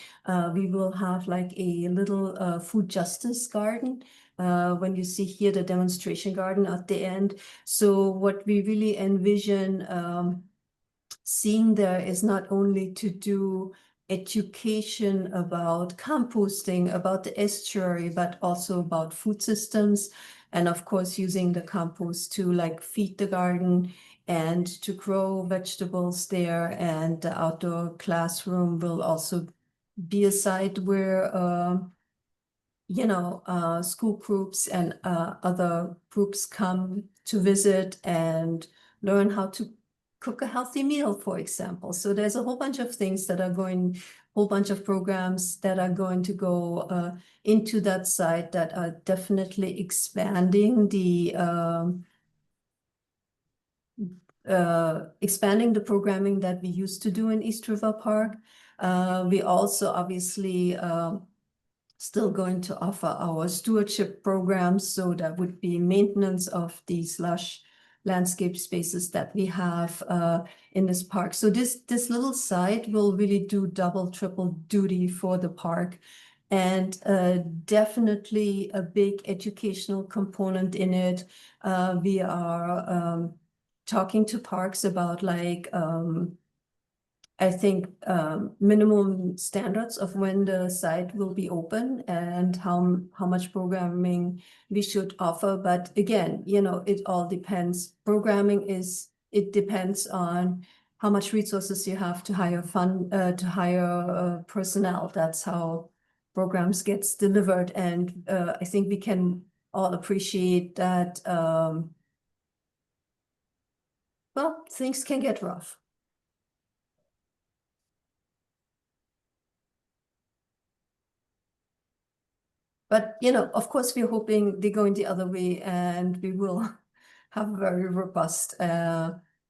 We will have like a little food justice garden. When you see here the demonstration garden at the end. So what we really envision seeing there is not only to do education about composting, about the estuary, but also about food systems. And of course, using the compost to like feed the garden and to grow vegetables there. And the outdoor classroom will also be a site where, school groups and other groups come to visit and learn how to cook a healthy meal, for example. So there's a whole bunch of things that are going, whole bunch of programs that are going to go into that site that are definitely expanding the programming that we used to do in East River Park. We also obviously still going to offer our stewardship programs. So that would be maintenance of these lush landscape spaces that we have in this park. So this little site will really do double, triple duty for the park. And definitely a big educational component in it. We are talking to parks about like, I think minimum standards of when the site will be open and how much programming we should offer. But again, it all depends. It depends on how much resources you have to hire personnel. That's how programs gets delivered. And I think we can all appreciate that, things can get rough. But, of course, we're hoping they're going the other way and we will have very robust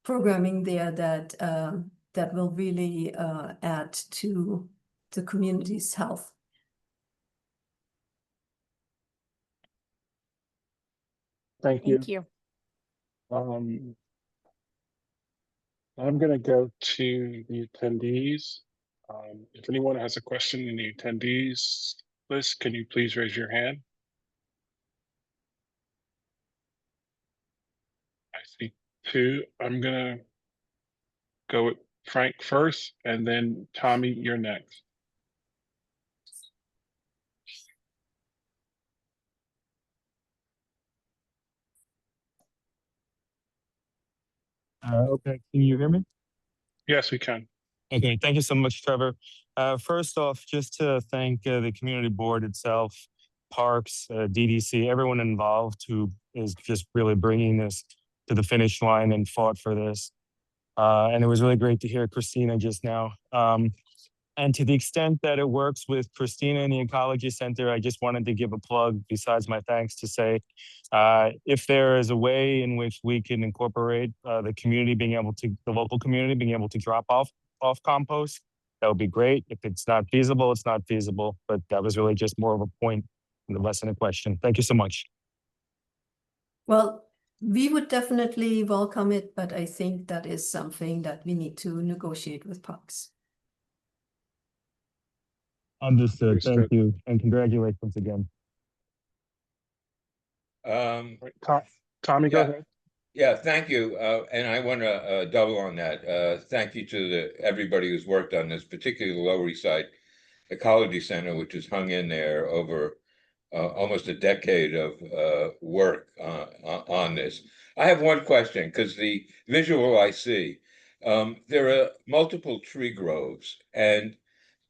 programming there that will really add to the community's health. Thank you. Thank you. I'm going to go to the attendees. If anyone has a question in the attendees list, can you please raise your hand? I see two. I'm going to go with Frank first, and then Tommy, you're next. Okay, can you hear me? Yes, we can. Okay, thank you so much, Trevor. First off, just to thank the community board itself, parks, DDC, everyone involved who is just really bringing this to the finish line and fought for this. And it was really great to hear Christina just now. And to the extent that it works with Christina in the Ecology Center, I just wanted to give a plug, besides my thanks, to say, if there is a way in which we can incorporate the community the local community being able to drop off compost, that would be great. If it's not feasible, it's not feasible. But that was really just more of a point and less than a question. Thank you so much. Well, We would definitely welcome it, but I think that is something that we need to negotiate with parks. Understood. Thank you, and congratulations again. Tommy, go Yeah. ahead. Yeah, thank you. And I want to double on that. Thank you to everybody who's worked on this, particularly the Lower East Side Ecology Center, which has hung in there over almost a decade of work on this. I have one question, because the visual I see, there are multiple tree groves, and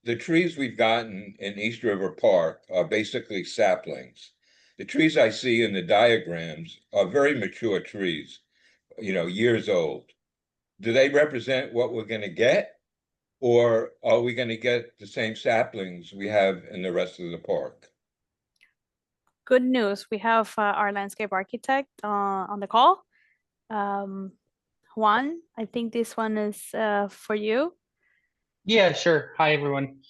the trees we've gotten in East River Park are basically saplings. The trees I see in the diagrams are very mature trees, years old. Do they represent what we're going to get? Or are we going to get the same saplings we have in the rest of the park? Good news. We have our landscape architect on the call. Juan, I think this one is for you. Yeah, sure. Hi, everyone.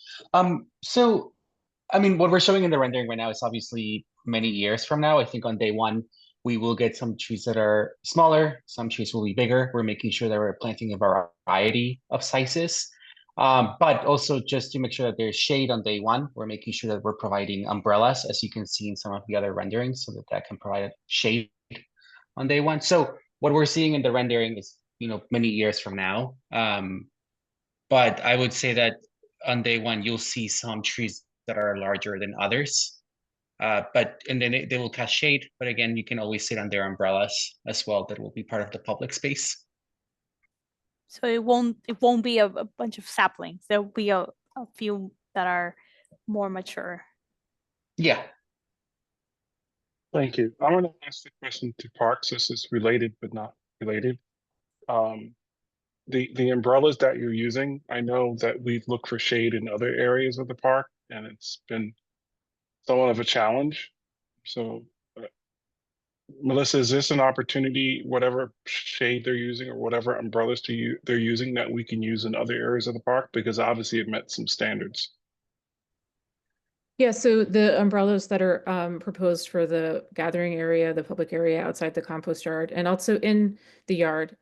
So, I mean, what we're showing in the rendering right now is obviously many years from now. I think on day one, we will get some trees that are smaller, some trees will be bigger. We're making sure that we're planting a variety of sizes. But also just to make sure that there's shade on day one, we're making sure that we're providing umbrellas, as you can see in some of the other renderings, so that that can provide shade on day one. So what we're seeing in the rendering is, many years from now. But I would say that on day one, you'll see some trees that are larger than others. And then they will cast shade. But again, you can always sit under umbrellas as well. That will be part of the public space. So it won't be a bunch of saplings. There will be a few that are more mature. Yeah. Thank you. I want to ask the question to Parks. This is related but not related. The umbrellas that you're using, I know that we've looked for shade in other areas of the park, and it's been somewhat of a challenge. So, Melissa, is this an opportunity, whatever shade they're using or whatever umbrellas they're using, that we can use in other areas of the park? Because obviously it met some standards. Yeah, so the umbrellas that are proposed for the gathering area, the public area outside the compost yard, and also in the yard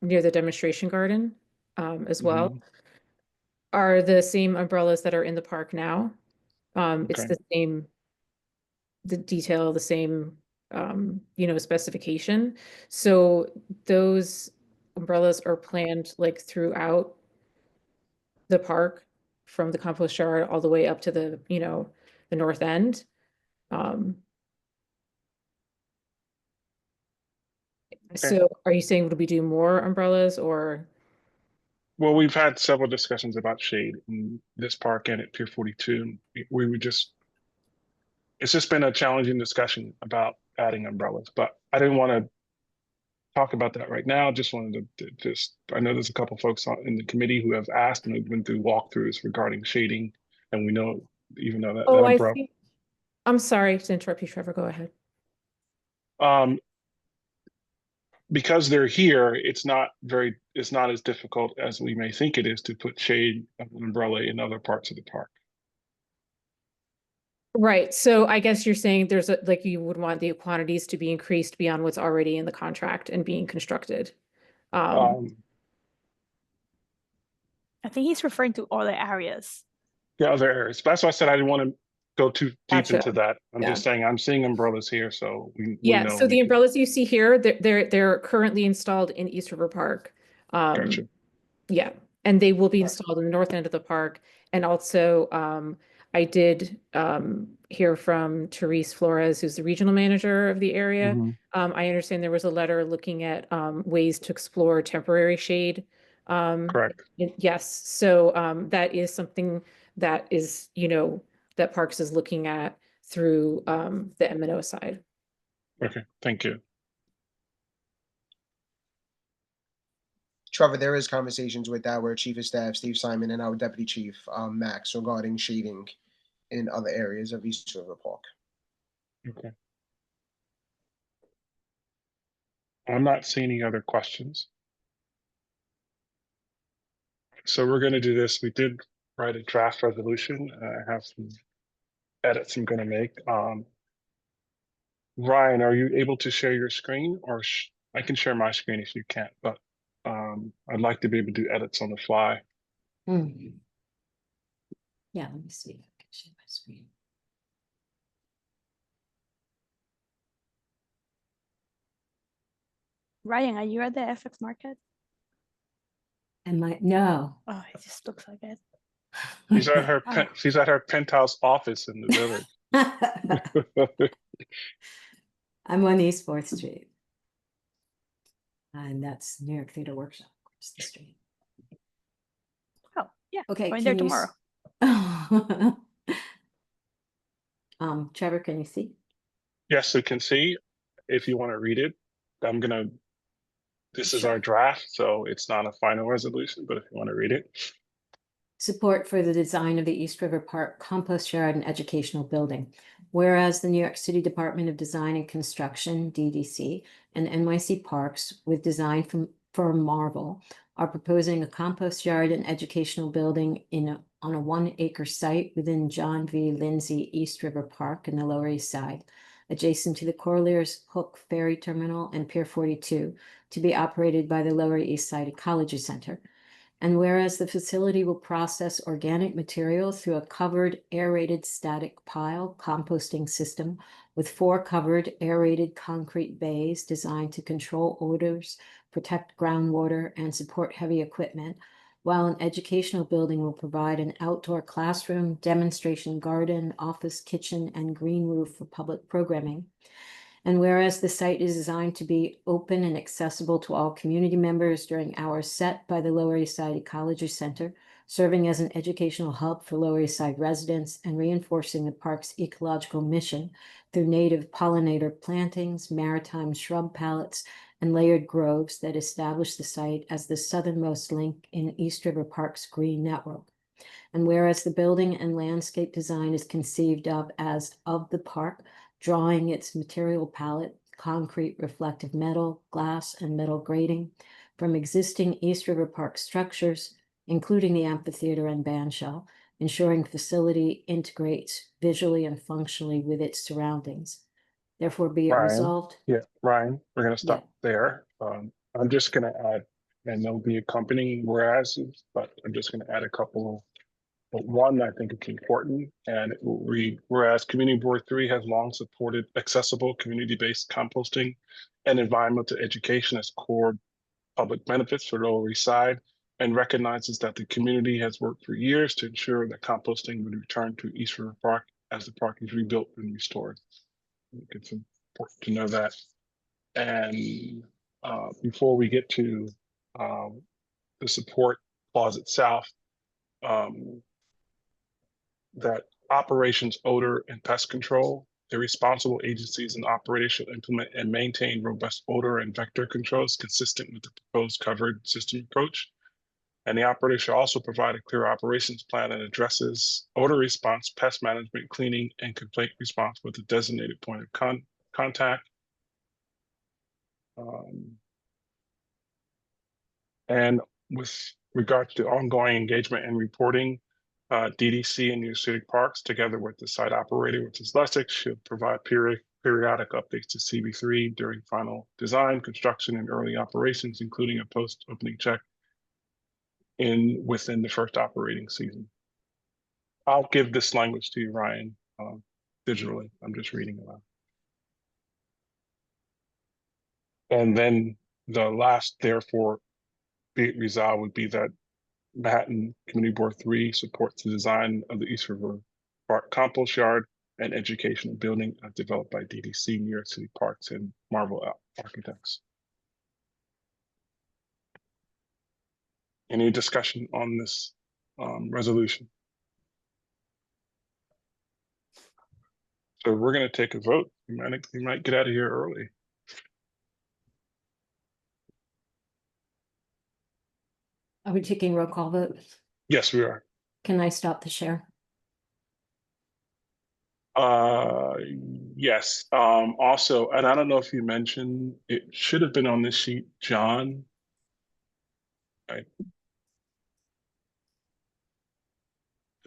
near the demonstration garden as well, are the same umbrellas that are in the park now. It's the same, the detail, the same, specification. So those umbrellas are planned like throughout the park, from the compost yard all the way up to the, the north end. So are you saying would we do more umbrellas or? Well, we've had several discussions about shade in this park and at Pier 42. It's just been a challenging discussion about adding umbrellas, but I didn't want to talk about that right now. Just wanted to I know there's a couple folks in the committee who have asked and have been through walkthroughs regarding shading, and we know, even though that I umbrella. think, I'm sorry to interrupt you, Trevor, go ahead. Because they're here, it's not as difficult as we may think it is to put shade of an umbrella in other parts of the park. Right. So I guess you're saying there's like you would want the quantities to be increased beyond what's already in the contract and being constructed. I think he's referring to other areas. Yeah, other areas. That's why I said I didn't want to go too deep Gotcha. into that. I'm Yeah. just saying I'm seeing umbrellas here, so we Yeah. know. So the umbrellas you see here, they're currently installed in East River Park. Gotcha. Yeah, and they will be installed in the north end of the park. And also, I did hear from Therese Flores, who's the regional manager of the area. I understand there was a letter looking at ways to explore temporary shade. Correct. Yes, so that is something that is, that Parks is looking at through the M&O side. Okay, thank you. Trevor, there is conversations with our Chief of Staff, Steve Simon, and our Deputy Chief, Max, regarding shading in other areas of East River Park. Okay. I'm not seeing any other questions. So we're going to do this. We did write a draft resolution. I have some edits I'm going to make. Ryan, are you able to share your screen, or I can share my screen if you can't, but I'd like to be able to do edits on the fly. Hmm. Yeah, let me see if I can share my screen. Ryan, are you at the FX market? Am I? No. Oh, it just looks like it. She's at her Oh. she's at her penthouse office in the village. I'm on East 4th Street. And that's New York Theater Workshop across the street. Oh, yeah. Okay, Going there can you tomorrow. Trevor, can you see? Yes, you can see. If you want to read it, this is our draft, so it's not a final resolution, but if you want to read it. Support for the design of the East River Park compost yard and educational building. Whereas the New York City Department of Design and Construction, DDC, and NYC Parks, with design from firm Marvel, are proposing a compost yard and educational building on a 1-acre site within John V. Lindsay East River Park in the Lower East Side, adjacent to the Corlears Hook Ferry Terminal and Pier 42, to be operated by the Lower East Side Ecology Center. And whereas the facility will process organic material through a covered aerated static pile composting system with 4 covered aerated concrete bays designed to control odors, protect groundwater, and support heavy equipment, while an educational building will provide an outdoor classroom, demonstration garden, office, kitchen, and green roof for public programming. And whereas the site is designed to be open and accessible to all community members during hours set by the Lower East Side Ecology Center, serving as an educational hub for Lower East Side residents and reinforcing the park's ecological mission through native pollinator plantings, maritime shrub palettes, and layered groves that establish the site as the southernmost link in East River Park's green network. And whereas the building and landscape design is conceived of as of the park, drawing its material palette, concrete, reflective metal, glass, and metal grating from existing East River Park structures, including the amphitheater and band shell, ensuring facility integrates visually and functionally with its surroundings. Therefore, be it resolved. Ryan, we're going to stop there. I'm just going to add, and there'll be accompanying whereases, but I'm just going to add a couple. But one, I think it's important, and it will read, whereas Community Board 3 has long supported accessible community-based composting and environmental education as core public benefits for the Lower East Side, and recognizes that the community has worked for years to ensure that composting would return to East River Park as the park is rebuilt and restored. I think it's important to know that. And before we get to the support clause itself, that operations, odor, and pest control, the responsible agencies in operation implement and maintain robust odor and vector controls consistent with the proposed covered system approach. And the operator should also provide a clear operations plan that addresses odor response, pest management, cleaning, and complaint response with a designated point of contact. And with regards to ongoing engagement and reporting, DDC and New City Parks, together with the site operator, which is Lessex, should provide periodic updates to CB3 during final design, construction, and early operations, including a post-opening check within the first operating season. I'll give this language to you, Ryan, digitally. I'm just reading it out. And then the last, therefore, be it resolved would be that Manhattan Community Board 3 supports the design of the East River Park compost yard and educational building developed by DDC, New York City Parks, and Marvel Architects. Any discussion on this resolution? So we're going to take a vote. You might get out of here early. Are we taking roll call vote? Yes, we are. Can I stop the share? Yes. Also, and I don't know if you mentioned, it should have been on this sheet, John. I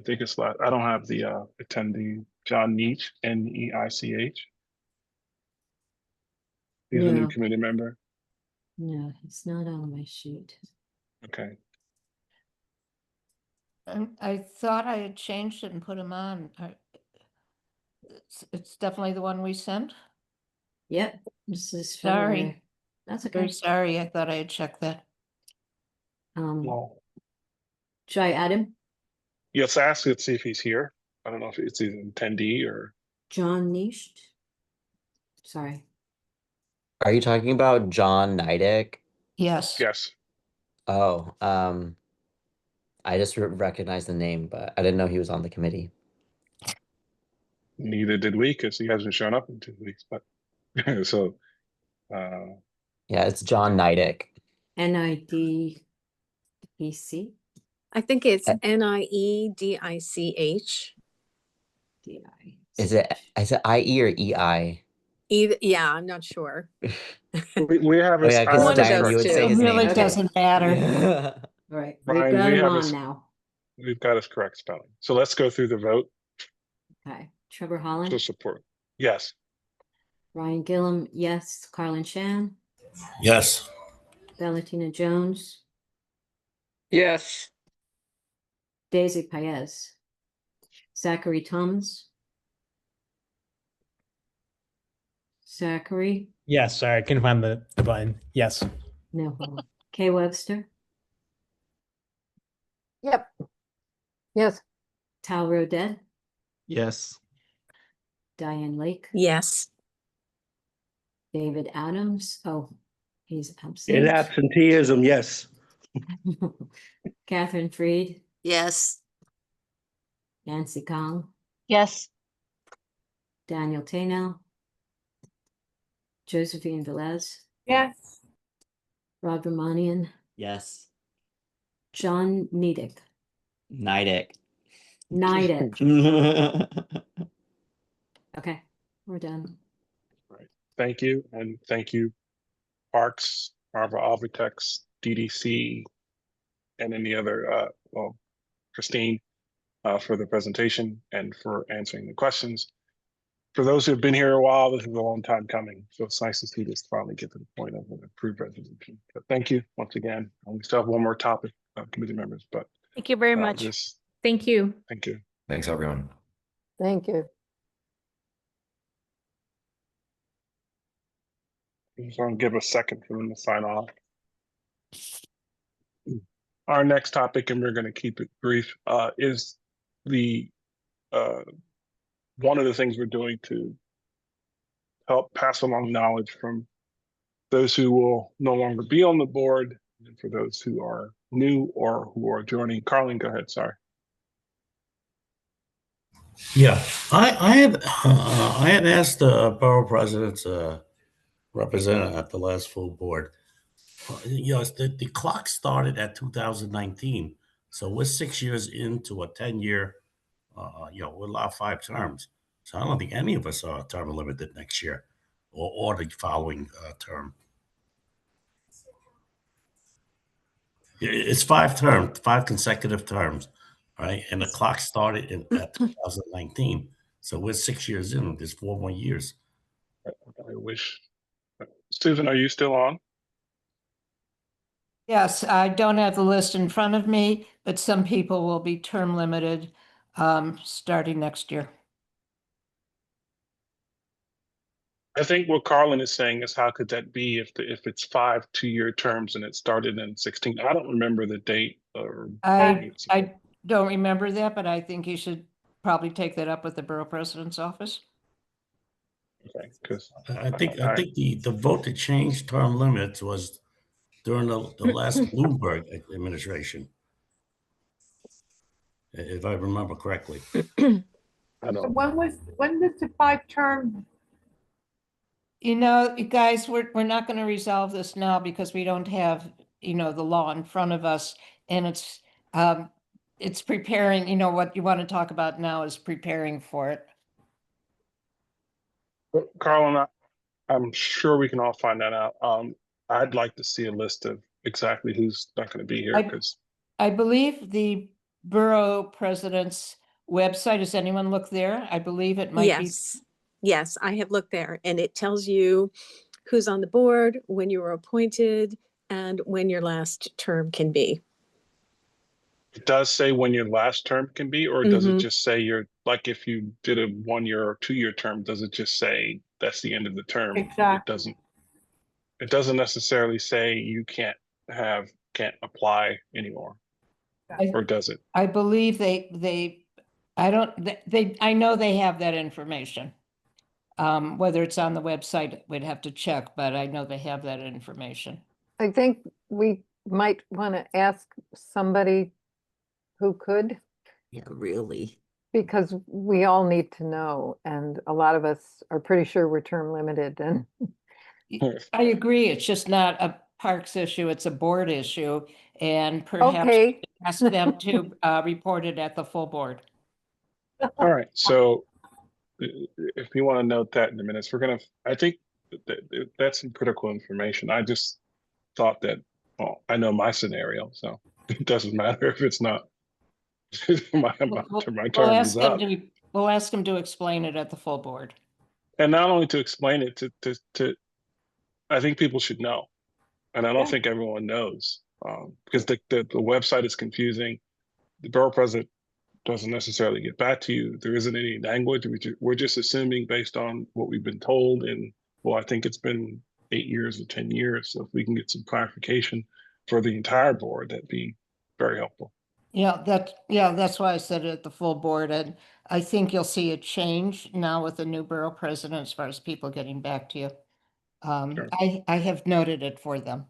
think it's last. I don't have the attendee, John Neich, Neich. He's a new No. committee member. No, it's not on my sheet. Okay. I thought I had changed it and put him on. It's definitely the one we sent. Yep, this is Sorry. February. That's Very okay. sorry. I thought I had checked that. Well, Should I add him? yes, ask it, see if he's here. I don't know if it's either an attendee or. John Nisht? Sorry. Are you talking about John Neidick? Yes. Yes. Oh, I just recognized the name, but I didn't know he was on the committee. Neither did we, because he hasn't shown up in 2 weeks. But so, Yeah, it's John Neidick. NIDEC? I think it's Uh, NIEDICH. Is it IE or EI? Either, yeah, I'm not sure. we have Oh a. yeah, I because have One of his Diane, those you would two. say It his really name. doesn't matter. Yeah. All right, we've Brian, got we him have on his. now. We've got his correct spelling. So let's go through the vote Okay, Trevor to Holland, support. Yes. Ryan Gillum, yes. Carlin Shan, Yes. Valentina Jones, Yes. Daisy Paez, Zachary Thomas, Zachary, Yes, sorry, I couldn't find the button. Yes. no problem. Kay Webster, Yep. Yes. Tal Rodette, Yes. Diane Lake, Yes. David Adams. Oh, he's In absent. absenteeism, yes. Catherine Freed, Yes. Nancy Kong, Yes. Daniel Tano, Josephine Velez, Yes. Rob Ramanian, Yes. John Neidick. Neidick. Okay, we're done. Right. Thank you, and thank you, Parks, Marva Alvitex, DDC, and any other. Well, Christine, for the presentation and for answering the questions. For those who have been here a while, this is a long time coming, so it's nice to see this finally get to the point of an approved resolution. But thank you once again. We still have one more topic, committee members, but Thank you very much. Thank you. Thank you. Thanks, everyone. Thank you. I'm just going to give a second for them to sign off. Our next topic, and we're going to keep it brief, is the one of the things we're doing to help pass along knowledge from those who will no longer be on the board, and for those who are new or who are joining. Carlin, go ahead. Sorry. Yeah, I had asked the borough president's representative at the last full board. The clock started at 2019, so we're 6 years into a 10-year. We'll allow 5 terms. So I don't think any of us are term limited next year, or the following term. It's 5 terms, 5 consecutive terms, right? And the clock started at 2019. So we're 6 years in. There's 4 more years. I wish. Susan, are you still on? Yes, I don't have the list in front of me, but some people will be term limited starting next year. I think what Carlin is saying is, how could that be if it's 5 2-year terms and it started in 16? I don't remember the date. I don't remember that, but I think you should probably take that up with the borough president's office. Okay, because I think the vote to change term limits was during the last Bloomberg administration, if I remember correctly. I don't. When was the 5-term? You know, guys, we're not going to resolve this now because we don't have, the law in front of us, and it's preparing, what you want to talk about now is preparing for it. Carlin, I'm sure we can all find that out. I'd like to see a list of exactly who's not going to be here, because I believe the borough president's website, does anyone look there? I believe it might be. Yes, I have looked there, and it tells you who's on the board, when you were appointed, and when your last term can be. It does say when your last term can be, or does it just say like if you did a 1 year or 2 year term, does it just say that's the end of the term? Exactly. It doesn't necessarily say you can't apply anymore. Or does it? I believe I know they have that information. Whether it's on the website, we'd have to check, but I know they have that information. I think we might want to ask somebody who could. Yeah, really. Because we all need to know, and a lot of us are pretty sure we're term limited. And I agree. It's just not a parks issue. It's a board issue. And perhaps ask them to report it at the full board. All right. So if you want to note that in the minutes, I think that's some critical information. I just thought that, well, I know my scenario, so it doesn't matter if it's not. my term is up. We'll ask them to explain it at the full board. And not only to explain it, to I think people should know. And I don't think everyone knows, because the website is confusing. The borough president doesn't necessarily get back to you. There isn't any language. We're just assuming based on what we've been told. And well, I think it's been 8 years or 10 years. So if we can get some clarification for the entire board, that'd be very helpful. Yeah, that's why I said it at the full board. And I think you'll see a change now with the new borough president as far as people getting back to you. Sure. I have noted it for them.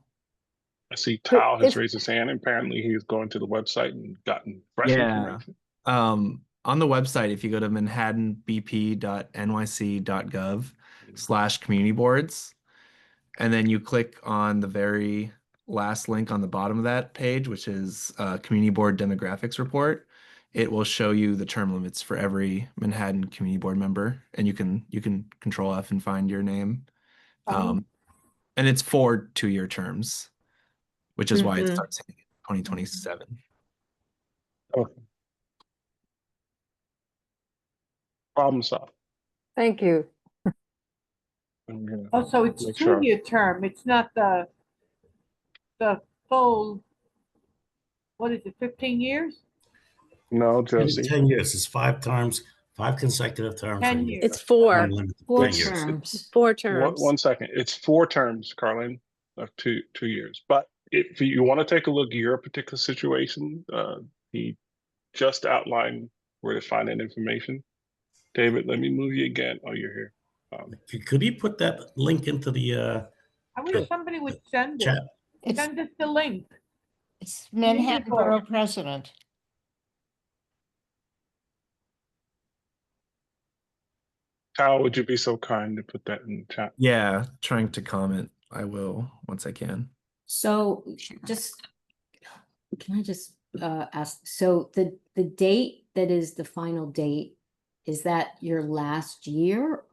I see Tal has raised his hand. Apparently he's going to the website and gotten fresh information. On the website, if you go to manhattanbp.nyc.gov/community boards, and then you click on the very last link on the bottom of that page, which is community board demographics report, it will show you the term limits for every Manhattan community board member, and you can control F and find your name. And it's for 2-year terms, which is why it starts hitting in 2027. Okay. Problem solved. Thank you. Oh, so it's 2-year term. It's not the full, what is it, 15 years? No, Josie. 10 years. It's 5 terms, 5 consecutive terms. 10 years. It's 4. 4 terms. 4 terms. One second. It's 4 terms, Carlin, of 2 years. But if you want to take a look at your particular situation, he just outlined where to find that information. David, let me move you again. Oh, you're here. Could you put that link into the I wish somebody would send it. chat? Send us the link. It's Manhattan Borough President. How would you be so kind to put that in the chat? Yeah, trying to comment. I will once I can. So can I just ask, so the date that is the final date, is that your last year?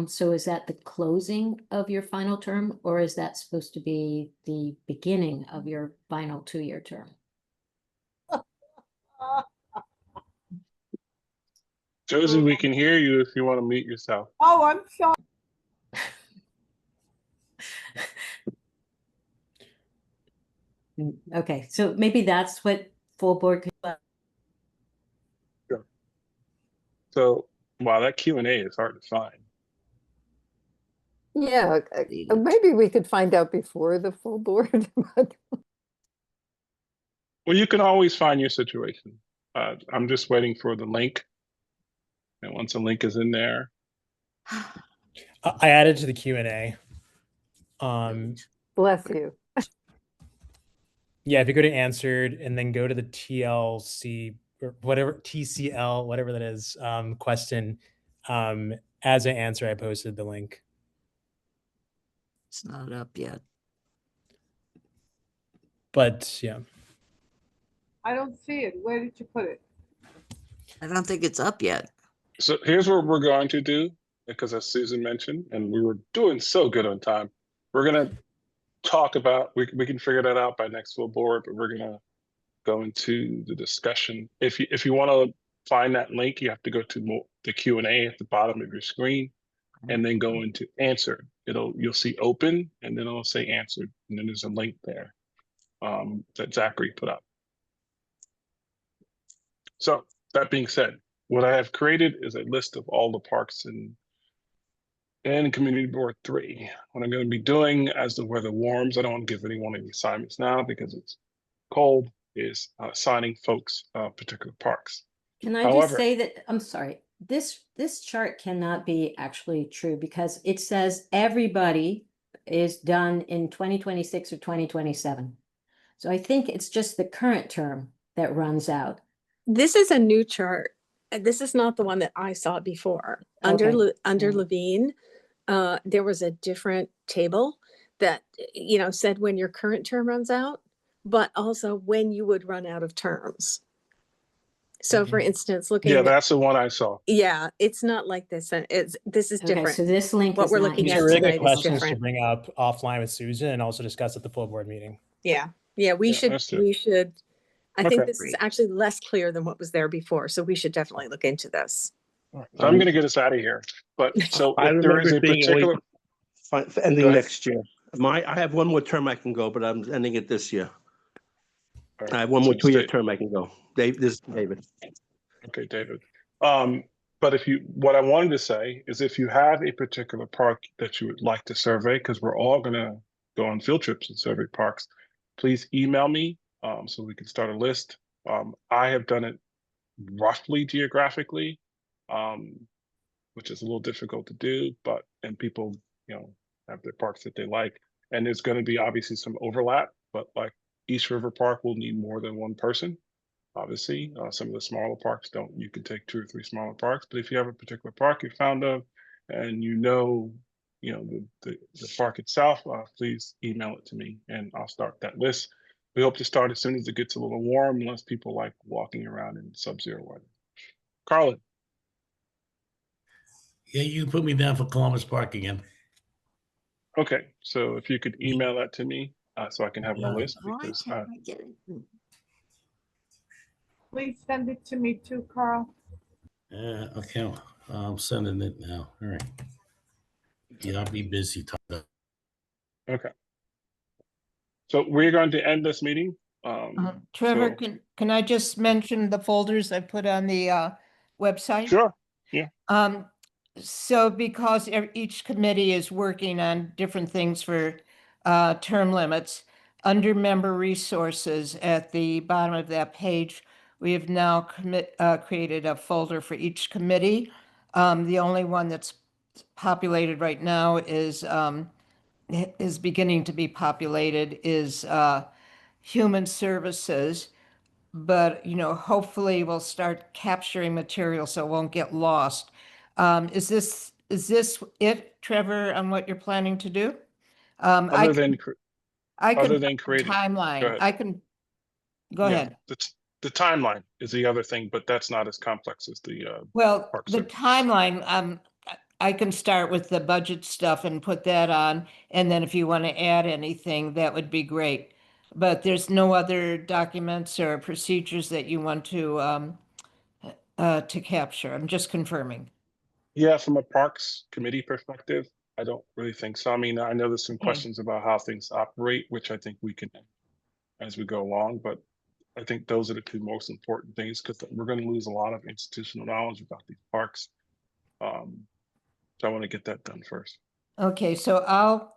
So is that the closing of your final term, or is that supposed to be the beginning of your final 2-year term? Josie, we can hear you if you want to mute yourself. Oh, I'm sorry. Okay, so maybe that's what full board could. Sure. So, wow, that Q&A is hard to find. Yeah, maybe we could find out before the full board. But Well, you can always find your situation. I'm just waiting for the link. And once the link is in there. I added to the Q&A. Bless you. Yeah, if you go to answered and then go to the TLC or whatever, TCL, whatever that is, question, as an answer, I posted the link. It's not up yet. But yeah. I don't see it. Where did you put it? I don't think it's up yet. So here's what we're going to do, because as Susan mentioned, and we were doing so good on time, we're going to talk about, we can figure that out by next full board, but we're going to go into the discussion. If you want to find that link, you have to go to the Q&A at the bottom of your screen and then go into answer. you'll see open, and then it'll say answered, and then there's a link there that Zachary put up. So that being said, what I have created is a list of all the parks in Community Board 3. What I'm going to be doing as the weather warms, I don't want to give anyone any assignments now because it's cold, is assigning folks particular parks. Can I However, just say that, I'm sorry, this chart cannot be actually true because it says everybody is done in 2026 or 2027. So I think it's just the current term that runs out. This is a new chart. This is not the one that I saw before. Okay. Under Levine, there was a different table that, you know, said when your current term runs out, but also when you would run out of terms. So for instance, looking yeah, at, that's the one I saw. yeah, it's not like this. And this is Okay, different. so this link What is we're not looking These at are really good tonight is questions to different. bring up offline with Susan and also discuss at the full board meeting. Yeah. Yeah. We should, I think this is actually less clear than what was there before. So we should definitely look into this. So I'm going to get us out of here. But so I if there is remember a being particular, ending next year. I have one more term I can go, but I'm ending it this year. Right, I have one more 2-year term I can go. This is David. Okay, David. But what I wanted to say is if you have a particular park that you would like to survey, because we're all going to go on field trips and survey parks, please email me so we can start a list. I have done it roughly geographically, which is a little difficult to do, and people, have their parks that they like. And there's going to be obviously some overlap, but like East River Park will need more than one person. Obviously, some of the smaller parks don't. You can take 2 or 3 smaller parks, but if you have a particular park you're fond of, and the park itself, please email it to me, and I'll start that list. We hope to start as soon as it gets a little warm, unless people like walking around in sub-zero weather. Carlin. Yeah, you put me down for Columbus Park again. Okay, so if you could email that to me, so I can have my list. Because I get it? Please send it to me too, Carl. Okay, I'm sending it now. All right. Yeah, I'll be busy. Okay. So we're going to end this meeting. Trevor, can I just mention the folders I put on the website? Sure. Yeah. So because each committee is working on different things for term limits, under member resources at the bottom of that page, we have now created a folder for each committee. The only one that's populated right now is beginning to be populated is Human Services. But, hopefully we'll start capturing material so it won't get lost. Is this it, Trevor, on what you're planning to do? Other than creating timeline. I can go ahead. The timeline is the other thing, but that's not as complex as the the timeline. I can start with the budget stuff and put that on, and then if you want to add anything, that would be great. But there's no other documents or procedures that you want to capture. I'm just confirming. Yeah, from a Parks Committee perspective, I don't really think so. I mean, I know there's some questions about how things operate, which I think we can as we go along, but I think those are the 2 most important things because we're going to lose a lot of institutional knowledge about these parks. So I want to get that done first. Okay, so I'll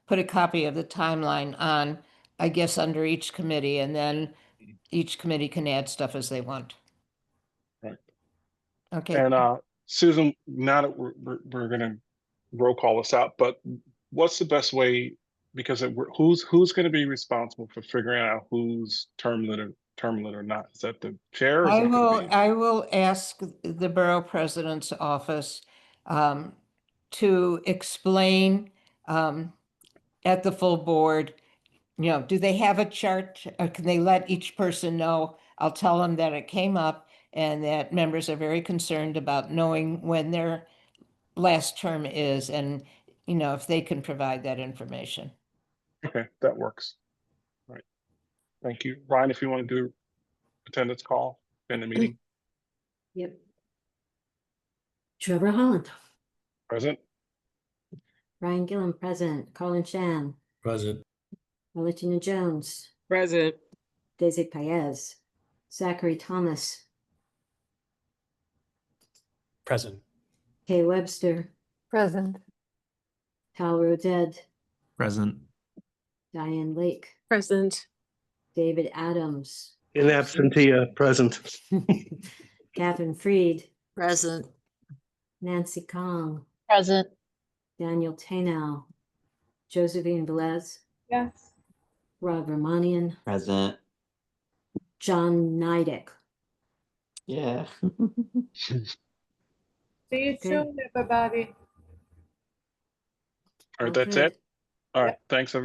put a copy of the timeline on, I guess, under each committee, and then each committee can add stuff as they want. Right. Okay. And Susan, now that we're going to roll call this out, but what's the best way? Because who's going to be responsible for figuring out who's term limit or not? Is that the chair? Or is I will ask the borough president's office to explain at the full board, do they have a chart or can they let each person know? I'll tell them that it came up and that members are very concerned about knowing when their last term is and, if they can provide that information. Okay, that works. All right. Thank you. Ryan, if you want to do attendance call in the meeting. Yep. Trevor Holland. Present. Brian Gillen, present. Carlin Shan, Present. Valentina Jones, Present. Daisy Paez, Zachary Thomas, Present. Kay Webster, Present. Tal Roded, Present. Diane Lake, Present. David Adams, In absentia, present. Catherine Freed, Present. Nancy Kong, Present. Daniel Tanow, Josephine Velez, Yes. Rob Romanian, Present. John Nidek. Yeah. See you Okay. soon, everybody. All right, that's Okay. it. All right, thanks everyone.